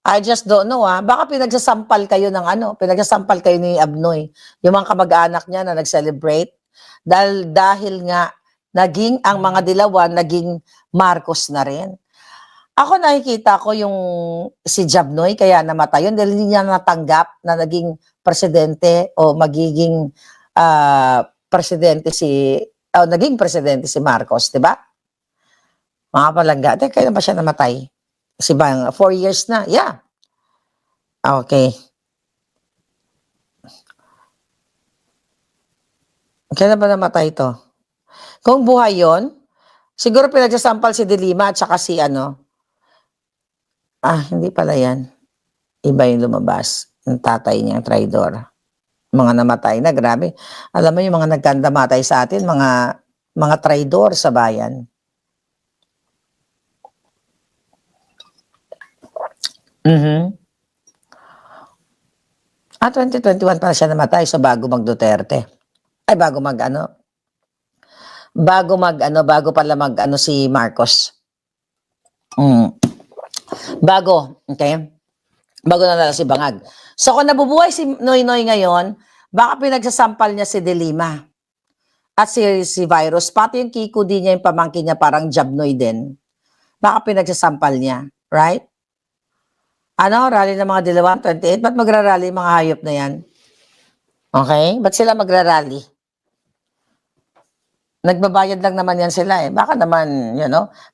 I just don't know Baka pinagsasampal kayo ng pinagsasampal kayo ni Abnoy. Yung mga kamag-anak niya na nag-celebrate. Dahil nga, naging ang mga Dilawan, naging Marcos na rin. Ako nakikita ko yung si Jabnoy, kaya namatay yun dahil hindi niya natanggap na naging presidente o magiging naging presidente si Marcos, di ba? Mga palangga. Kailan ba siya namatay? Si Bang, 4 years na. Yeah. Okay. Kailan ba namatay ito? Kung buhay yon, siguro pinagsasampal si De Lima at saka si hindi pala yan. Iba yung lumabas. Yung tatay niya, traidor. Mga namatay na, grabe. Alam mo yung mga nagkandamatay sa atin, mga traidor sa bayan. 2021 pa siya namatay, so bago mag-Duterte. Ay, bago pala si Marcos. Bago, okay? Bago na si Bangag. So kung nabubuhay si Noynoy ngayon, baka pinagsasampal niya si De Lima at si Virus, pati yung Kiko din niya, yung pamangkin niya, parang Jabnoy din. Baka pinagsasampal niya, right? Rally ng mga Dilawan, 28. Ba't magrarally mga hayop na yan? Okay? Ba't sila magrarally? Nagbabayad lang naman yan sila eh. Baka naman,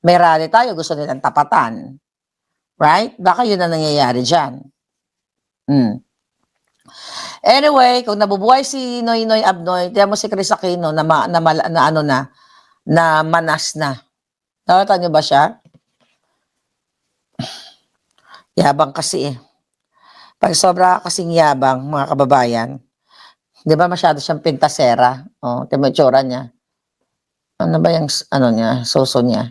may rally tayo, gusto nilang tapatan. Right? Baka yun ang nangyayari dyan. Anyway, kung nabubuhay si Noynoy Abnoy, tiyan mo si Chris Aquino na manas na. Nakita niyo ba siya? Yabang kasi eh. Pag sobra kasing yabang, mga kababayan, di ba masyado siyang pintasera? Tiyan mo yung tsura niya. Ano ba yung, soso niya?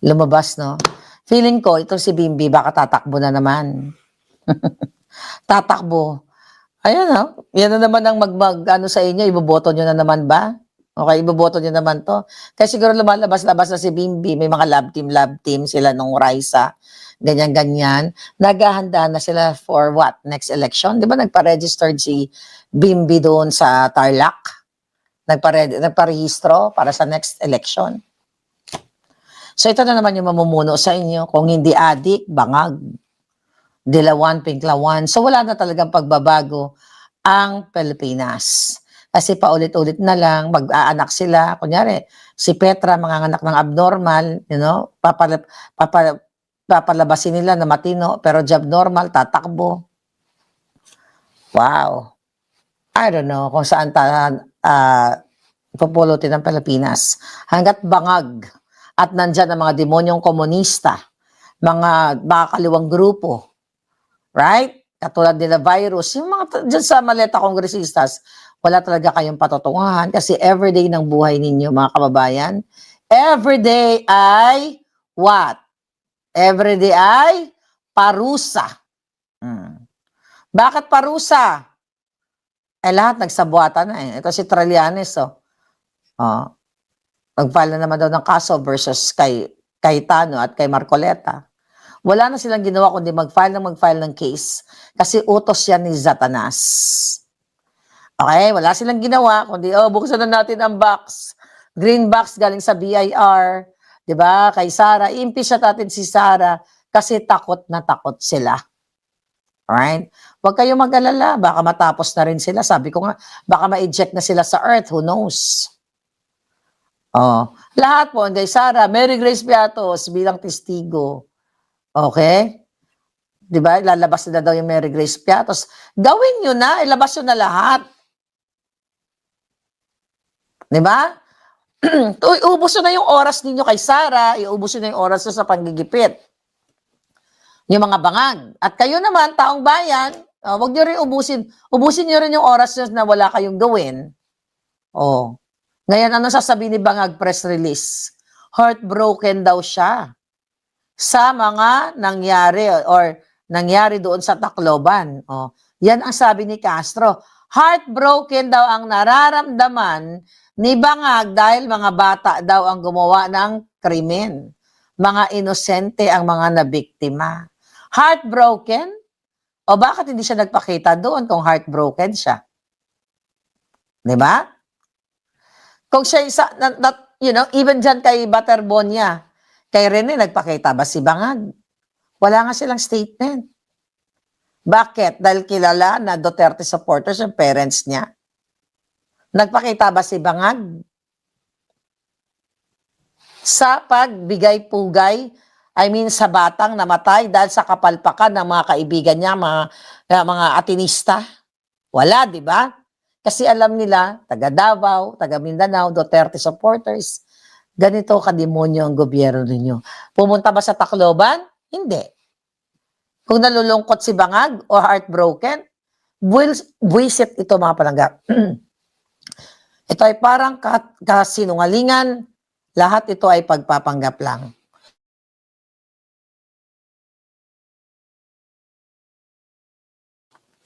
Lumabas, no? Feeling ko, itong si Bimbi, baka tatakbo na naman. Tatakbo. Ayan, yan na naman ang sa inyo, iboboto nyo na naman ba? Okay, iboboto nyo naman to. Kasi siguro lumalabas-labas na si Bimbi, may mga love team sila nung Raisa, ganyan-ganyan. Naghahanda na sila for what? Next election? Di ba nagpa-registered si Bimbi doon sa Tarlac? Nagparehistro para sa next election. So ito na naman yung mamumuno sa inyo. Kung hindi adik, Bangag, Dilawan, Pinklawan. So wala na talagang pagbabago ang Pilipinas. Kasi paulit-ulit na lang, mag-aanak sila. Kunyari, si Petra, mga anak ng abnormal, papalabasin nila na matino, pero job normal, tatakbo. Wow. I don't know kung saan pupulutin ng Pilipinas. Hanggat Bangag at nandyan ang mga demonyong komunista, mga kaliwang grupo, right? Katulad nila Virus, yung mga dyan sa maleta kongresistas, wala talaga kayong patutunguhan kasi everyday ng buhay ninyo, mga kababayan, everyday ay what? Everyday ay parusa. Bakit parusa? Lahat nagsabuatan na eh. Ito si Trillanes, nag-file na naman daw ng kaso versus kay Tano at kay Marcoleta. Wala na silang ginawa kundi mag-file ng case kasi utos yan ni Satanas. Okay, wala silang ginawa kundi buksan na natin ang box. Green box galing sa BIR, 'di ba? Kay Sara, i-impeach natin si Sara kasi takot na takot sila. Alright? Huwag kayong mag-alala, baka matapos na rin sila. Sabi ko nga, baka ma-eject na sila sa earth, who knows? Lahat po, kay Sara, Mary Grace Piatos bilang testigo. Okay? Di ba? Lalabas na daw yung Mary Grace Piatos. Gawin nyo na, ilabas nyo na lahat. Di ba? Iubos nyo na yung oras ninyo kay Sara, iubos nyo na yung oras nyo sa panggigipit. Yung mga bangag. At kayo naman, taong bayan, wag nyo rin ubusin. Ubusin nyo rin yung oras nyo na wala kayong gawin. Ngayon, ano sasabihin ni Bangag press release? Heartbroken daw siya sa mga nangyari doon sa Tacloban. Yan ang sabi ni Castro. Heartbroken daw ang nararamdaman Ni Bangag dahil mga bata daw ang gumawa ng krimen. Mga inosente ang mga nabiktima. Heartbroken? O bakit hindi siya nagpakita doon kung heartbroken siya? Di ba? Kung siya isa, even dyan kay Baterbonia, kay Rene, nagpakita ba si Bangag? Wala nga silang statement. Bakit? Dahil kilala na Duterte supporters yung parents niya. Nagpakita ba si Bangag? Sa pagbigay pugay, sa batang namatay dahil sa kapalpakan ng mga kaibigan niya, mga atinista? Wala, di ba? Kasi alam nila, taga Davao, taga Mindanao, Duterte supporters, ganito kademonyo ang gobyerno ninyo. Pumunta ba sa Tacloban? Hindi. Kung nalulungkot si Bangag o heartbroken, buwisit ito mga palangga. Ito ay parang kasinungalingan, lahat ito ay pagpapanggap lang.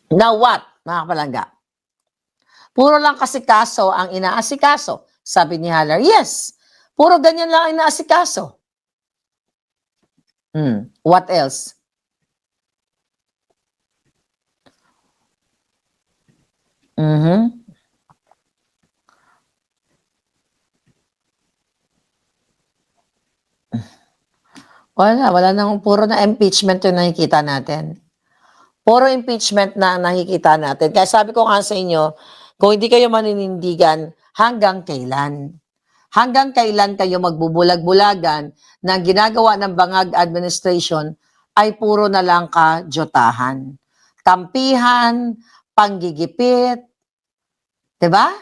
Now what, mga palangga? Puro lang kasi kaso ang inaasikaso. Sabi ni Haller, yes, puro ganyan lang ang inaasikaso. What else? Wala nang puro na impeachment yung nakikita natin. Puro impeachment na nakikita natin. Kaya sabi ko nga sa inyo, kung hindi kayo maninindigan, hanggang kailan? Hanggang kailan kayo magbubulag-bulagan na ginagawa ng Bangag administration ay puro na lang kajotahan. Kampihan, panggigipit, diba?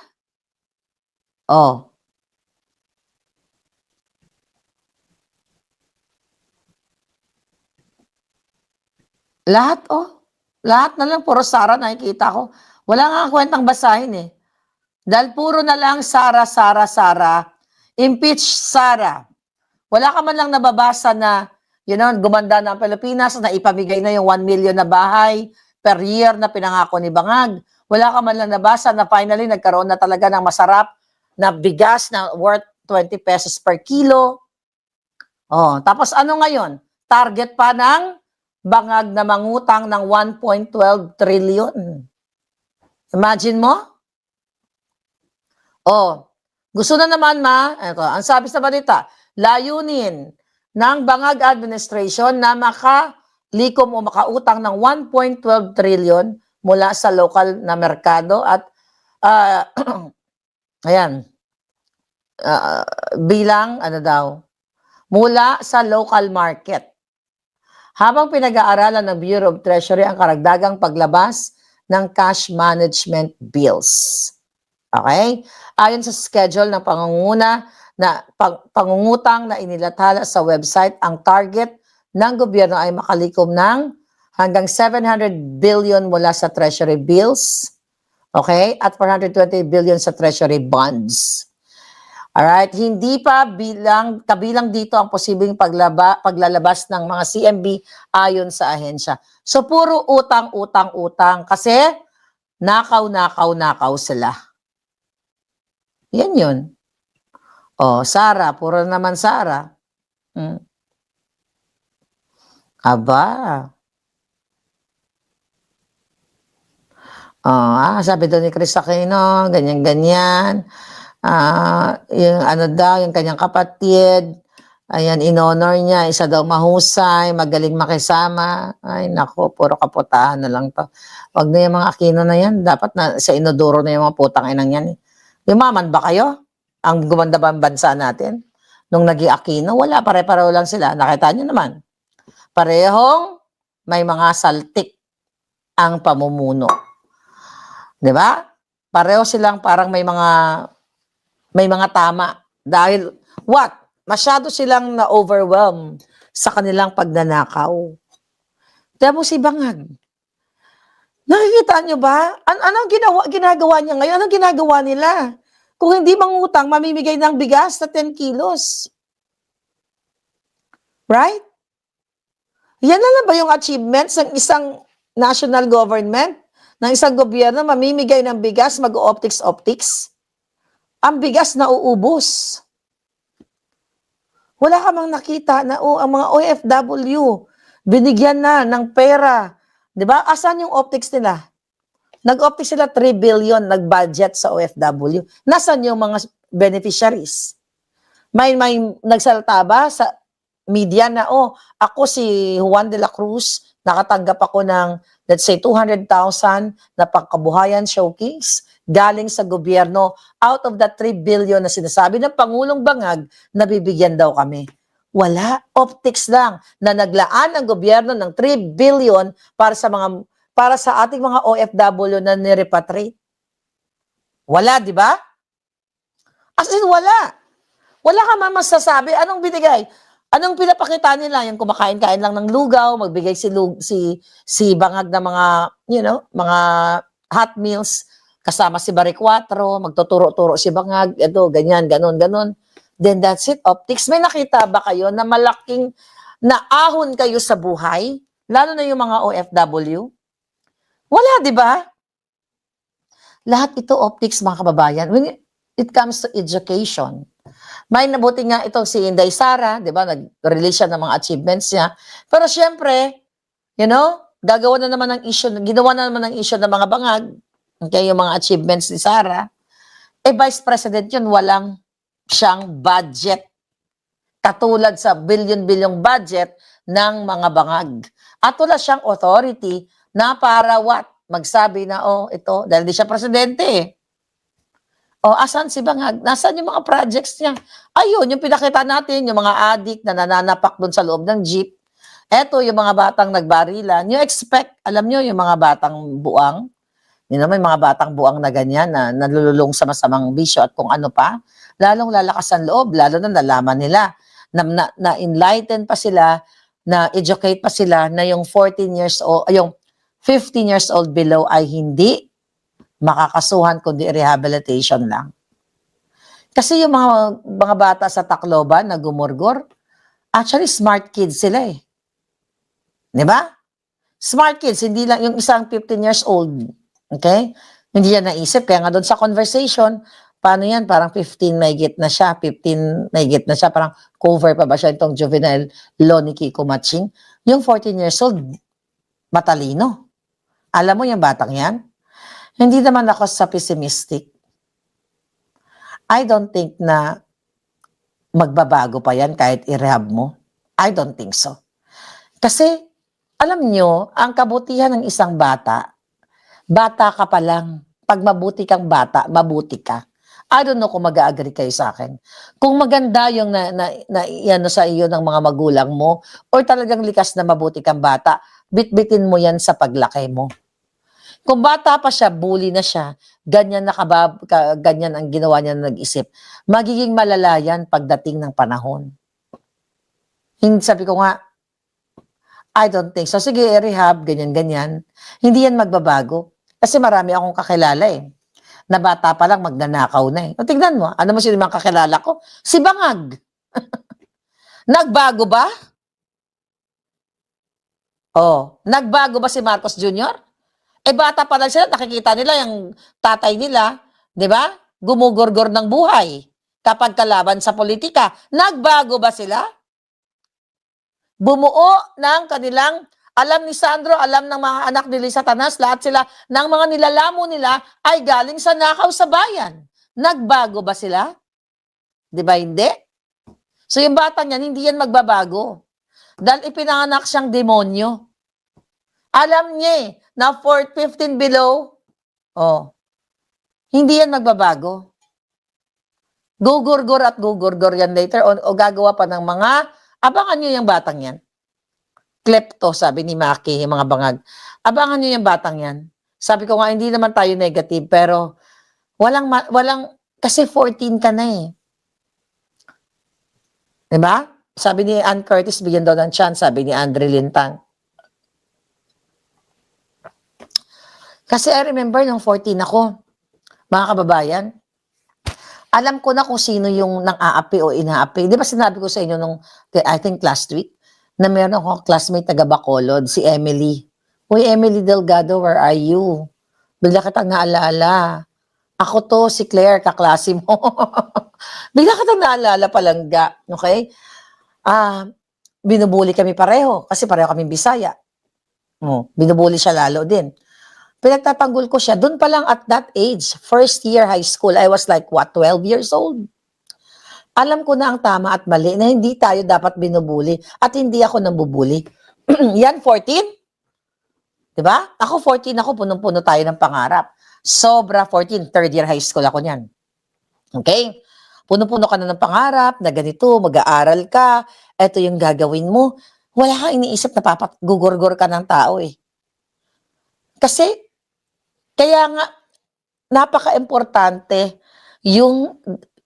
Oh. Lahat na lang, puro Sara nakikita ko. Wala nga kwentang basahin eh. Dahil puro na lang Sara, impeach Sara. Wala ka man lang nababasa na, gumanda na ang Pilipinas, na ipamigay na yung 1 million na bahay per year na pinangako ni Bangag. Wala ka man lang nabasa na finally nagkaroon na talaga ng masarap na bigas na worth 20 pesos per kilo. Oh, tapos ano ngayon? Target pa ng Bangag na mangutang ng 1.12 trillion. Imagine mo? Oh, gusto na naman ang sabi sa balita, layunin ng Bangag administration na makalikom o makautang ng 1.12 trillion mula sa local na merkado at bilang mula sa local market. Habang pinag-aaralan ng Bureau of Treasury ang karagdagang paglabas ng cash management bills. Okay? Ayon sa schedule ng pangungutang na inilathala sa website, ang target ng gobyerno ay makalikom ng hanggang 700 billion mula sa treasury bills, okay? At 420 billion sa treasury bonds. Alright, hindi pa kabilang dito ang posibleng paglalabas ng mga CMB ayon sa ahensya. So puro utang kasi nakaw sila. Yan yun. Oh, Sara, puro naman Sara. Aba. Sabi doon ni Chris Aquino, ganyan-ganyan. Yung kanyang kapatid, ayan, in-honor niya, isa daw mahusay, magaling makisama. Ay, nako, puro kaputahan na lang to. Wag na yung mga Aquino na yan. Dapat na sa inodoro na yung mga putang inang yan. Yumaman ba kayo? Ang gumanda ba ang bansa natin? Nung nag-i-Aquino, wala, pare-pareho lang sila. Nakita niyo naman. Parehong may mga saltik ang pamumuno. Di ba? Pareho silang parang may mga tama. Dahil, masyado silang na-overwhelm sa kanilang pagnanakaw. Kaya mo si Bangag. Nakikita nyo ba? Anong ginagawa niya ngayon? Anong ginagawa nila? Kung hindi mangutang, mamimigay ng bigas na 10 kilos. Right? Yan na lang ba yung achievements ng isang national government? Ng isang gobyerno, mamimigay ng bigas, mag-optics? ang bigas na uubos. Wala ka mang nakita na ang mga OFW, binigyan na ng pera. Di ba? Asan yung optics nila? Nag-optics sila 3 billion, nag-budget sa OFW. Nasaan yung mga beneficiaries? May nagsalta ba sa media na, ako si Juan de la Cruz, nakatanggap ako ng, let's say, 200,000 na pangkabuhayan showcase galing sa gobyerno out of that 3 billion na sinasabi ng Pangulong Bangag, nabibigyan daw kami. Wala. Optics lang na naglaan ang gobyerno ng 3 billion para sa ating mga OFW na nirepatriate. Wala, di ba? As in, wala. Wala ka man masasabi. Anong binigay? Anong pinapakita nila? Yung kumakain-kain lang ng lugaw, magbigay si Bangag na mga, mga hot meals, kasama si Barry Cuatro, magtuturo-turo si Bangag, ito, ganyan, ganon. Then that's it, optics. May nakita ba kayo na malaking naahon kayo sa buhay? Lalo na yung mga OFW? Wala, di ba? Lahat ito optics, mga kababayan. When it comes to education, may nabuti nga itong si Inday Sara, di ba? Nag-release siya ng mga achievements niya. Pero syempre, ginawa na naman ng issue ng mga Bangag, okay, yung mga achievements ni Sara. Vice President yun, walang siyang budget. Katulad sa billion-bilyong budget ng mga Bangag. At wala siyang authority na para magsabi na, ito, dahil di siya presidente. Asan si Bangag? Nasaan yung mga projects niya? Ayun, yung pinakita natin, yung mga addict na nananapak doon sa loob ng jeep. Eto, yung mga batang nagbarilan. You expect, alam nyo, yung mga batang buang, may mga batang buang na ganyan na nalululong sa masamang bisyo at kung ano pa, lalong lalakas ang loob, lalo na nalaman nila, na-enlighten pa sila, na-educate pa sila na yung 14 years old, yung 15 years old below ay hindi makakasuhan kundi rehabilitation lang. Kasi yung mga bata sa Tacloban na gumurgor, actually smart kids sila eh. Di ba? Smart kids, hindi lang yung isang 15 years old. Okay? Hindi yan naisip. Kaya nga doon sa conversation, paano yan? Parang 15 mahigit na siya. 15 mahigit na siya. Parang cover pa ba siya itong juvenile law ni Kiko Matching? Yung 14 years old, matalino. Alam mo yung batang yan? Hindi naman ako sa pessimistic. I don't think na magbabago pa yan kahit i-rehab mo. I don't think so. Kasi, alam nyo, ang kabutihan ng isang bata ka pa lang. Pag mabuti kang bata, mabuti ka. I don't know kung mag-agree kayo sa akin. Kung maganda yung na sa iyo ng mga magulang mo, or talagang likas na mabuti kang bata, bitbitin mo yan sa paglaki mo. Kung bata pa siya, bully na siya, ganyan ganyan ang ginawa niya na nag-isip, magiging malala yan pagdating ng panahon. Sabi ko nga, I don't think so. Sige, rehab, ganyan-ganyan. Hindi yan magbabago. Kasi marami akong kakilala eh. Na bata pa lang, magnanakaw na eh. Tignan mo, ano mo sino mga kakilala ko? Si Bangag. Nagbago ba? Nagbago ba si Marcos Jr.? Bata pa lang sila, nakikita nila yung tatay nila, di ba? Gumugurgor ng buhay kapag kalaban sa politika. Nagbago ba sila? Bumuo ng kanilang, alam ni Sandro, alam ng mga anak ni Lisa Tanas, lahat sila, ng mga nilalamo nila ay galing sa nakaw sa bayan. Nagbago ba sila? Di ba hindi? So yung bata niyan, hindi yan magbabago. Dahil ipinanganak siyang demonyo. Alam niya na 15 below, hindi yan magbabago. Gugurgur at gugurgur yan later on o gagawa pa ng mga, abangan nyo yung batang yan. Klepto, sabi ni Maki, yung mga Bangag. Abangan nyo yung batang yan. Sabi ko nga, hindi naman tayo negative, pero walang kasi 14 ka na eh. Diba? Sabi ni Ann Curtis, bigyan daw ng chance, sabi ni Andre Lintang. Kasi I remember nung 14 ako, mga kababayan, alam ko na kung sino yung nang-aapi o inaapi. Di ba sinabi ko sa inyo nung, I think last week, na meron akong classmate taga Bacolod, si Emily. Uy, Emily Delgado, where are you? Bigla kitang naalaala. Ako to, si Claire, kaklase mo. Bigla ka nang naalala palangga, okay? Binubuli kami pareho, kasi pareho kami Bisaya. Binubuli siya lalo din. Pinagtatanggol ko siya, dun pa lang at that age, first year high school, I was like, 12 years old. Alam ko na ang tama at mali na hindi tayo dapat binubuli at hindi ako nambubuli. Yan, 14? Diba? Ako 14 ako, punong-puno tayo ng pangarap. Sobra 14, third year high school ako niyan. Okay? Puno-puno ka na ng pangarap na ganito, mag-aaral ka, eto yung gagawin mo. Wala kang iniisip na gugurgur ka ng tao eh. Kasi, kaya nga, napaka-importante yung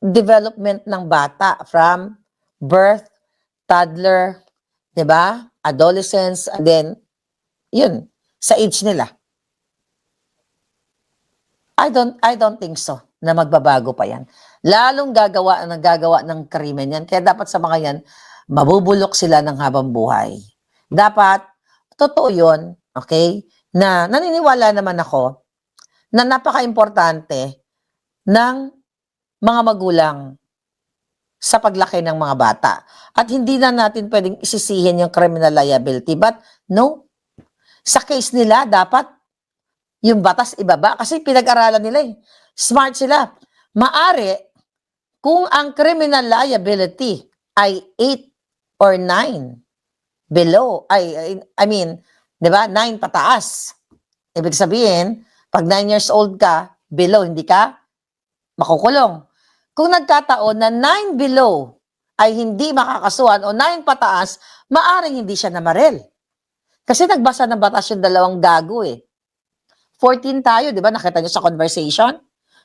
development ng bata from birth, toddler, di ba? Adolescence, and then, yun, sa age nila. I don't think so na magbabago pa yan. Lalong gagawa ng krimen yan. Kaya dapat sa mga yan, mabubulok sila ng habang buhay. Dapat, totoo yun, okay, na naniniwala naman ako na napaka-importante ng mga magulang sa paglaki ng mga bata. At hindi na natin pwedeng isisihin yung criminal liability. But no, sa case nila, dapat yung batas ibaba kasi pinag-aralan nila eh. Smart sila. Maari, kung ang criminal liability ay 8 or 9 below, I mean, di ba, 9 pataas. Ibig sabihin, pag 9 years old ka, below, hindi ka makukulong. Kung nagkataon na 9 below ay hindi makakasuhan o 9 pataas, maaring hindi siya namarel. Kasi nagbasa ng batas yung dalawang gago eh. 14 tayo, di ba? Nakita nyo sa conversation?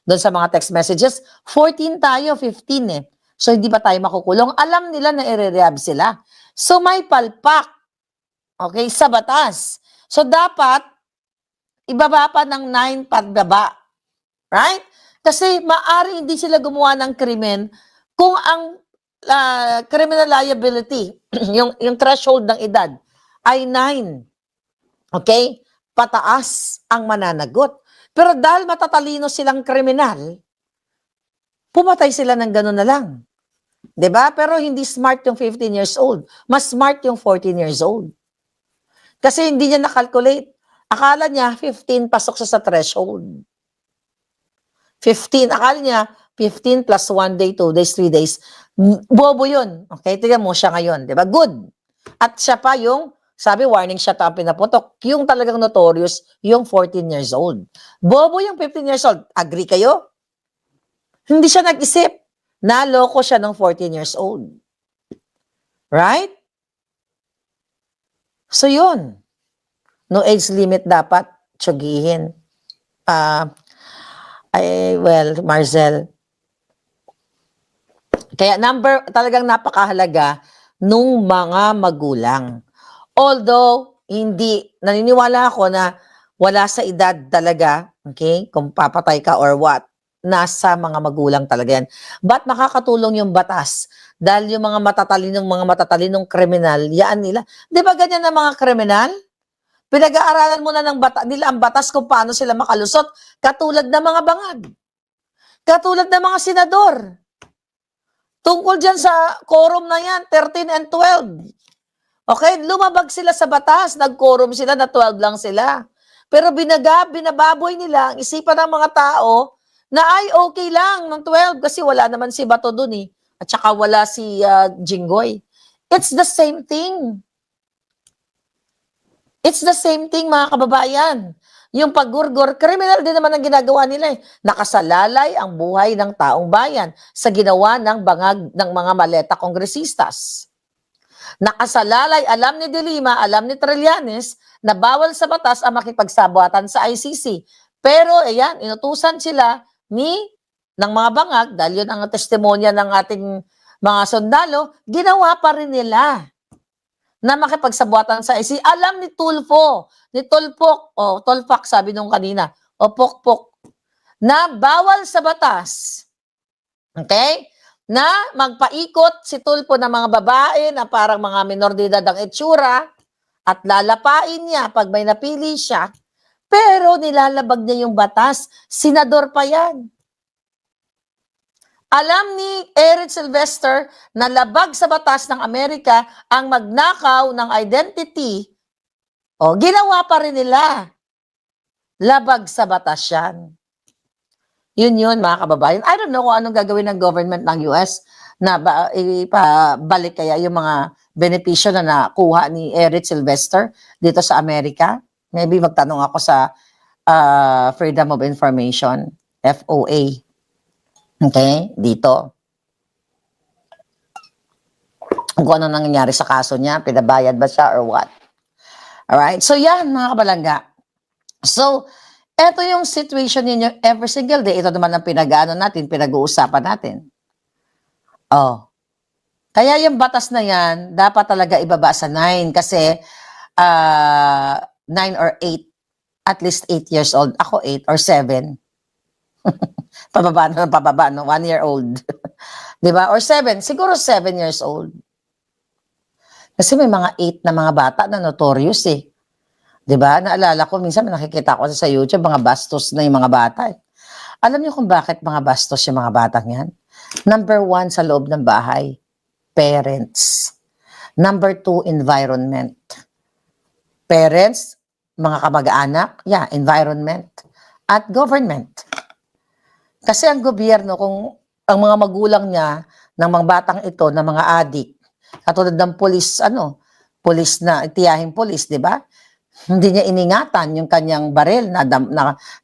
Doon sa mga text messages. 14 tayo, 15 eh. So, hindi pa tayo makukulong. Alam nila na i-rehab sila. So, may palpak. Okay? Sa batas. So, dapat, ibaba pa ng 9 pababa. Right? Kasi, maari hindi sila gumawa ng krimen kung ang criminal liability, yung threshold ng edad, ay 9. Okay? Pataas ang mananagot. Pero dahil matatalino silang kriminal, pumatay sila ng gano'n na lang. 'Di ba? Pero hindi smart yung 15 years old. Mas smart yung 14 years old. Kasi hindi niya nakalculate. Akala niya 15 pasok siya sa threshold. 15. Akala niya 15 plus 1 day, 2 days, 3 days. Bobo yun. Okay? Tignan mo siya ngayon. 'Di ba? Good. At siya pa yung sabi, warning shot ang pinaputok. Yung talagang notorious, yung 14 years old. Bobo yung 15 years old. Agree kayo? Hindi siya nag-isip. Naloko siya ng 14 years old. Right? So yun. No age limit dapat tsugihin. Well, Marcel. Kaya talagang napakahalaga nung mga magulang. Although, hindi, naniniwala ako na wala sa edad talaga, okay, kung papatay ka or what, nasa mga magulang talaga yan. But makakatulong yung batas dahil yung mga matatalinong kriminal, yaan nila. Di ba ganyan ang mga kriminal? Pinag-aaralan mo na nila ang batas kung paano sila makalusot, katulad ng mga bangag. Katulad ng mga senador. Tungkol dyan sa quorum na yan, 13 and 12. Okay, lumabag sila sa batas, nag-quorum sila na 12 lang sila. Pero binababoy nila ang isipan ng mga tao na ay okay lang ng 12 kasi wala naman si Bato dun eh. At saka wala si Jinggoy. It's the same thing. It's the same thing mga kababayan. Yung paggurgur, criminal din naman ang ginagawa nila eh. Nakasalalay ang buhay ng taong bayan sa ginawa ng bangag ng mga maleta kongresistas. Nakasalalay, alam ni De Lima, alam ni Trillanes na bawal sa batas ang makipagsabuatan sa ICC. Pero ayan, inutusan sila ng mga bangag, dahil yun ang testimonya ng ating mga sundalo, ginawa pa rin nila na makipagsabuatan sa ICC. Alam ni Tulfo, ni Tolpok, Tolpak sabi nung kanina, o Pokpok, na bawal sa batas. Okay? Na magpaikot si Tulfo ng mga babae na parang mga minor de edad ang itsura at lalapain niya pag may napili siya. Pero nilalabag niya yung batas. Senador pa yan. Alam ni Eric Sylvester na labag sa batas ng Amerika ang magnakaw ng identity. O, ginawa pa rin nila. Labag sa batas yan. Yun, mga kababayan. I don't know kung anong gagawin ng government ng US na ipabalik kaya yung mga benepisyo na nakuha ni Eric Sylvester dito sa Amerika. Maybe magtanong ako sa Freedom of Information, FOA. Okay? Dito. Kung ano nangyayari sa kaso niya, pinabayad ba siya or what? Alright? So yan, mga kabalangga. So, eto yung situation ninyo every single day. Ito naman ang pinag-uusapan natin. Oh. Kaya yung batas na yan, dapat talaga ibaba sa 9 kasi 9 or 8, at least 8 years old. Ako 8 or 7. pababa, no? 1 year old. Diba? Or 7. Siguro 7 years old. Kasi may mga 8 na mga bata na notorious eh. Diba? Naalala ko, minsan nakikita ko sa YouTube, mga bastos na yung mga bata. Eh. Alam niyo kung bakit mga bastos yung mga batang yan? Number 1, sa loob ng bahay, parents. Number 2, environment. Parents, mga kamag-anak, environment. At government. Kasi ang gobyerno, kung ang mga magulang niya, ng mga batang ito, ng mga adik, katulad ng polis, polis na, tiyahing polis, di ba? Hindi niya iningatan yung kanyang baril na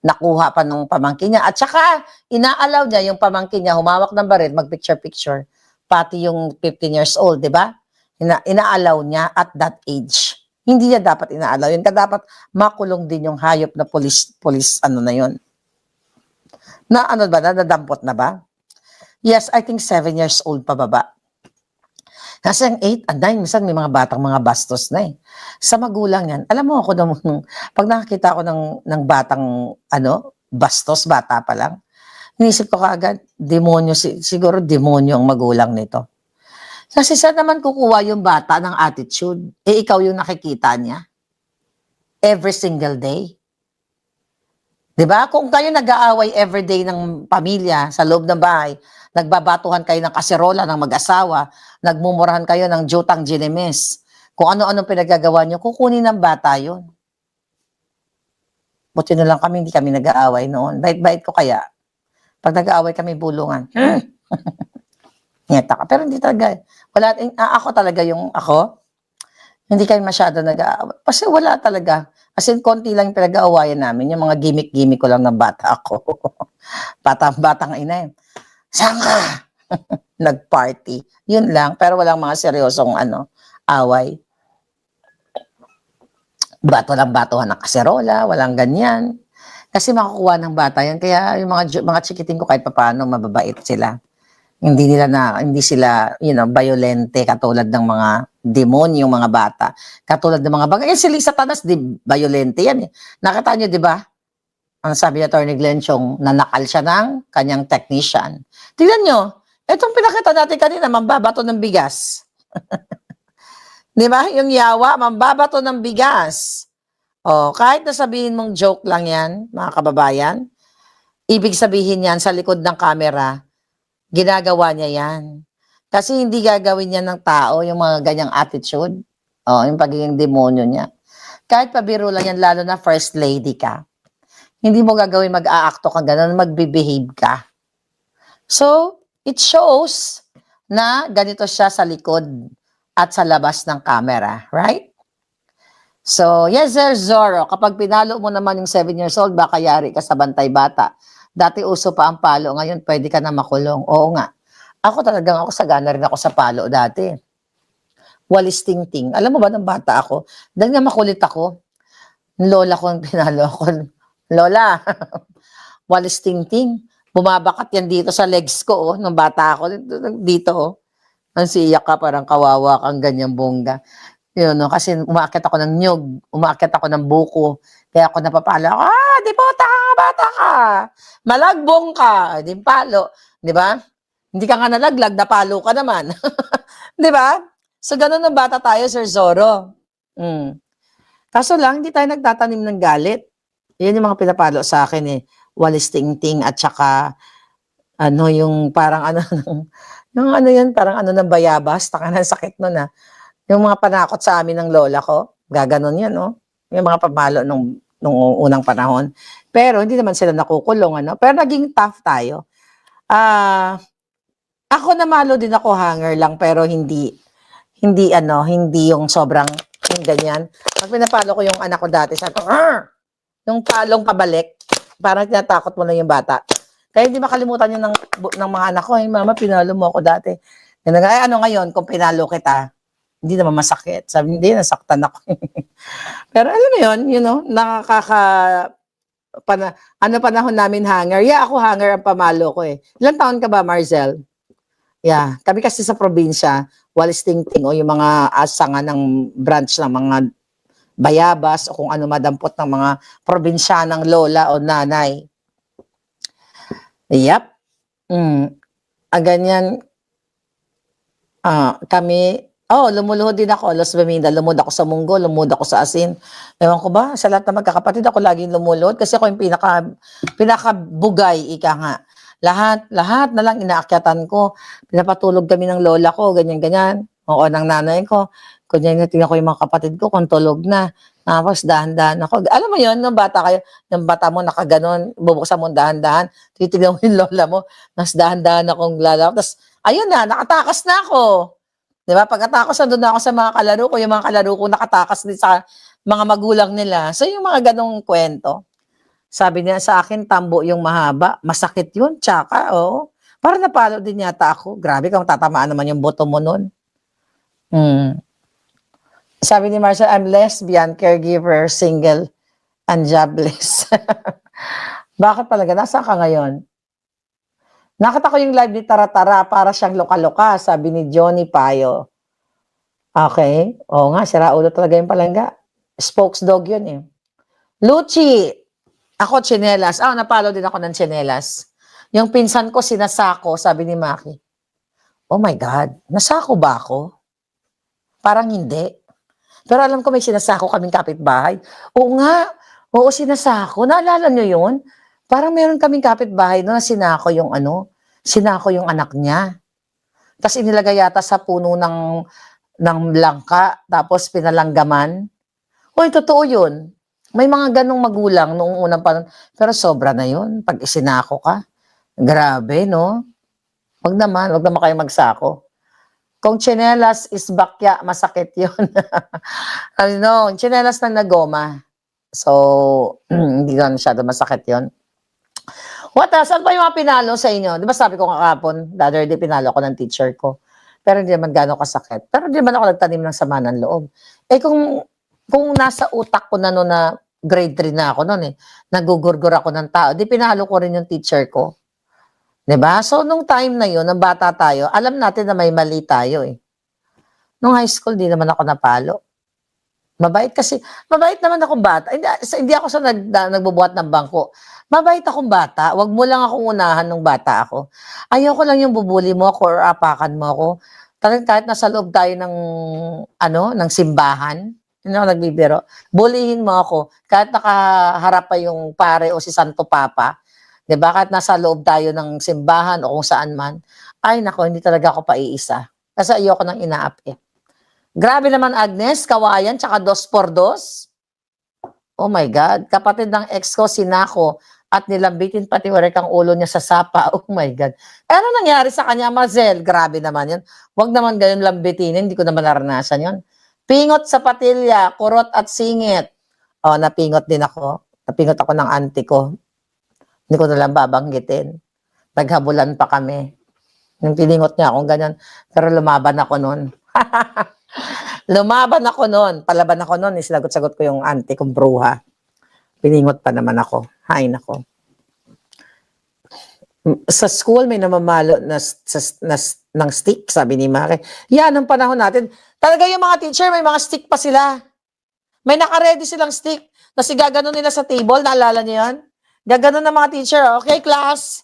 nakuha pa ng pamangkin niya. At saka, inaalaw niya yung pamangkin niya, humawak ng baril, mag-picture-picture. Pati yung 15 years old, di ba? Inaalaw niya at that age. Hindi niya dapat inaalaw yun. Dapat makulong din yung hayop na police na yun. Nadampot na ba? Yes, I think 7 years old pababa. Kasi ang 8 and 9, minsan may mga batang mga bastos na eh. Sa magulang yan, alam mo ako, pag nakakita ako ng batang, bastos, bata pa lang, inisip ko kaagad, demonyo, siguro demonyo ang magulang nito. Kasi saan naman kukuha yung bata ng attitude? Eh, ikaw yung nakikita niya. Every single day. Diba? Kung kayo nag-aaway everyday ng pamilya sa loob ng bahay, nagbabatuhan kayo ng kaserola ng mag-asawa, nagmumurahan kayo ng jutang ginemes, kung ano-ano pinagagawa nyo, kukunin ng bata yun. Buti na lang kami, hindi kami nag-aaway noon. Bait-bait ko kaya. Pag nag-aaway kami, bulungan. Ngeta ka. Pero hindi talaga. Ako talaga hindi kami masyado nag-aaway. Kasi wala talaga. As in, konti lang yung pinag-aawayan namin. Yung mga gimmick-gimmick ko lang ng bata ako. Batang ina eh. Saan ka? Nag-party. Yun lang. Pero walang mga seryosong away. Walang batuhan ng kaserola. Walang ganyan. Kasi makukuha ng bata yan. Kaya yung mga chikiting ko kahit papaano mababait sila. Hindi sila, violente katulad ng mga demonyo, mga bata. Katulad ng mga bagay. Si Lisa Tanas, violente yan eh. Nakita niyo, di ba? Ang sabi ni Atty. Glenn Chong, nanakal siya ng kanyang technician. Tingnan nyo, itong pinakita natin kanina, mambabato ng bigas. Di ba? Yung yawa, mambabato ng bigas. O, kahit na sabihin mong joke lang yan, mga kababayan, ibig sabihin yan sa likod ng camera, ginagawa niya yan. Kasi hindi gagawin niya ng tao yung mga ganyang attitude. O, yung pagiging demonyo niya. Kahit pabiro lang yan, lalo na first lady ka. Hindi mo gagawin mag-aakto kang gano'n, magbe-behave ka. So, it shows na ganito siya sa likod at sa labas ng camera, right? So, yes, Sir Zorro, kapag pinalo mo naman yung 7 years old, baka yari ka sa bantay bata. Dati uso pa ang palo, ngayon pwede ka na makulong. Oo nga. Ako sagana rin ako sa palo dati. Walis ting-ting. Alam mo ba, ng bata ako, dahil nga makulit ako, lola ko ang pinalo ako. Lola, walis ting-ting. Bumabakat yan dito sa legs ko, nung bata ako. Dito, Ang siyak ka, parang kawawa kang ganyang bongga. Yun, no? Kasi umaakit ako ng nyug, umaakit ako ng buko. Kaya ako napapala, di bota ka, bata ka. Malagbong ka, di palo. Di ba? Hindi ka nga nalaglag, napalo ka naman. Di ba? So, ganun ng bata tayo, Sir Zorro. Kaso lang, hindi tayo nagtatanim ng galit. Yan yung mga pinapalo sa akin eh. Walis Tingting at saka ano yung parang ano yung ano yun, parang ano ng bayabas, takanan sakit nun ah. Yung mga panakot sa amin ng lola ko, gaganon yun, no? Yung mga pamalo nung unang panahon. Pero hindi naman sila nakukulong, ano? Pero naging tough tayo. Ako namalo din ako hanger lang, pero hindi yung sobrang yung ganyan. Pag pinapalo ko yung anak ko dati, sabi ko, "Arr!" Yung palong pabalik, parang tinatakot mo na yung bata. Kaya hindi makalimutan yun ng mga anak ko. Hey, mama, pinalo mo ako dati. Ay, ano ngayon, kung pinalo kita, hindi naman masakit. Sabi, hindi, nasaktan ako. Pero alam mo yun, panahon namin hanger. Yeah, ako hanger ang pamalo ko eh. Ilang taon ka ba, Marcel? Yeah, kami kasi sa probinsya, Walis Tingting o yung mga asangan ng branch ng mga bayabas o kung ano madampot ng mga probinsyanang lola o nanay. Yep. Ganyan. Kami, lumuluhod din ako, Los Baminda, lumud ako sa Munggo, lumud ako sa Asin. Ewan ko ba, sa lahat ng magkakapatid ako laging lumuluhod kasi ako yung pinakabugay, ika nga. Lahat na lang inaakyatan ko. Pinapatulog kami ng lola ko, ganyan-ganyan. Oo, ng nanay ko. Kunya tingnan ko yung mga kapatid ko kung tulog na. Tapos dahan-dahan ako. Alam mo yun, nung bata kayo, yung bata mo nakaganon, bubuksan mo dahan-dahan, titignan mo yung lola mo, tapos dahan-dahan akong lalaro. Tapos, ayun na, nakatakas na ako. Di ba? Pagkatapos, nandun na ako sa mga kalaro ko, yung mga kalaro ko nakatakas din sa mga magulang nila. So, yung mga ganong kwento. Sabi niya sa akin, tambo yung mahaba. Masakit yun, tsaka, oo. Para napalo din yata ako. Grabe, kung tatamaan naman yung boto mo nun. Sabi ni Marcel, I'm lesbian, caregiver, single, and jobless. Bakit talaga? Nasaan ka ngayon? Nakita ko yung live ni Tara-Tara, para siyang loka-loka, sabi ni Johnny Payo. Okay. Oo nga, sira ulo talaga yung palangga. Spokes dog yun eh. Luchi, ako tsinelas. Napalo din ako ng tsinelas. Yung pinsan ko, sinasako, sabi ni Maki. Oh my God, nasako ba ako? Parang hindi. Pero alam ko may sinasako kaming kapitbahay. Oo nga, oo sinasako. Naalala nyo yun? Parang meron kaming kapitbahay na sinako yung anak niya. Tapos inilagay yata sa puno ng langka, tapos pinalanggaman. Hoy, totoo yun. May mga ganong magulang noong unang panahon. Pero sobra na yun. Pag isinako ka. Grabe, no? Wag naman kayo magsako. Kung tsinelas is bakya, masakit yun. Tsinelas na nagoma. So, hindi na masyado masakit yun. What else? Saan pa yung mga pinalo sa inyo? Di ba sabi ko kakapon, the other day pinalo ko ng teacher ko. Pero hindi naman gano'ng kasakit. Pero hindi naman ako nagtanim ng sama ng loob. Kung nasa utak ko na na grade 3 na ako noon nagugurgur ako ng tao, di pinalo ko rin yung teacher ko. Diba? So, nung time na yun, nung bata tayo, alam natin na may mali tayo eh. Nung high school, di naman ako napalo. Mabait naman akong bata. Hindi ako sa nagbubuhat ng bangko. Mabait akong bata. Wag mo lang akong unahan nung bata ako. Ayoko lang yung bubuli mo ako or apakan mo ako. Talagang kahit nasa loob tayo ng simbahan, hindi ako nagbibiro, bulihin mo ako. Kahit nakaharap pa yung pare o si Santo Papa, diba? Kahit nasa loob tayo ng simbahan o kung saan man, ay nako, hindi talaga ako paiisa. Kasi ayoko nang inaapi. Grabe naman Agnes, kawayan, tsaka 2x2. Oh my God, kapatid ng ex ko, sinako, at nilambitin pati warek ang ulo niya sa sapa. Oh my God. Ano nangyari sa kanya, Marcel? Grabe naman yun. Huwag naman ganyan lambitin, hindi ko naman naranasan yun. Pingot sa patilya, kurot at singit. Napingot din ako. Napingot ako ng auntie ko. Hindi ko na lang babanggitin. Naghabulan pa kami. Yung piningot niya akong ganyan. Pero lumaban ako noon. Palaban ako noon. Sinagot-sagot ko yung auntie kong bruha. Piningot pa naman ako. Hay nako. Sa school may namamalo ng stick, sabi ni Maki. Yan ang panahon natin. Talaga yung mga teacher, may mga stick pa sila. May naka-ready silang stick na sigaganon nila sa table. Naalala niyo yan? Gaganon ng mga teacher. Okay, class?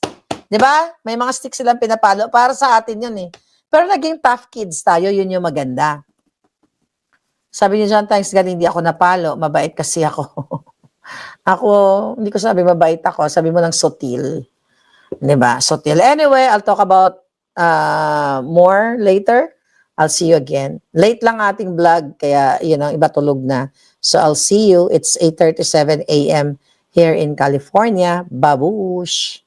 Diba? May mga stick silang pinapalo. Para sa atin yun eh. Pero naging tough kids tayo. Yun yung maganda. Sabi ni John, thanks God, hindi ako napalo. Mabait kasi ako. Ako, hindi ko sabi mabait ako. Sabi mo lang sutil. Diba? Sutil. Anyway, I'll talk about more later. I'll see you again. Late lang ating vlog, kaya yun ang iba tulog na. So I'll see you. It's 8:37 a.m. here in California. Babush!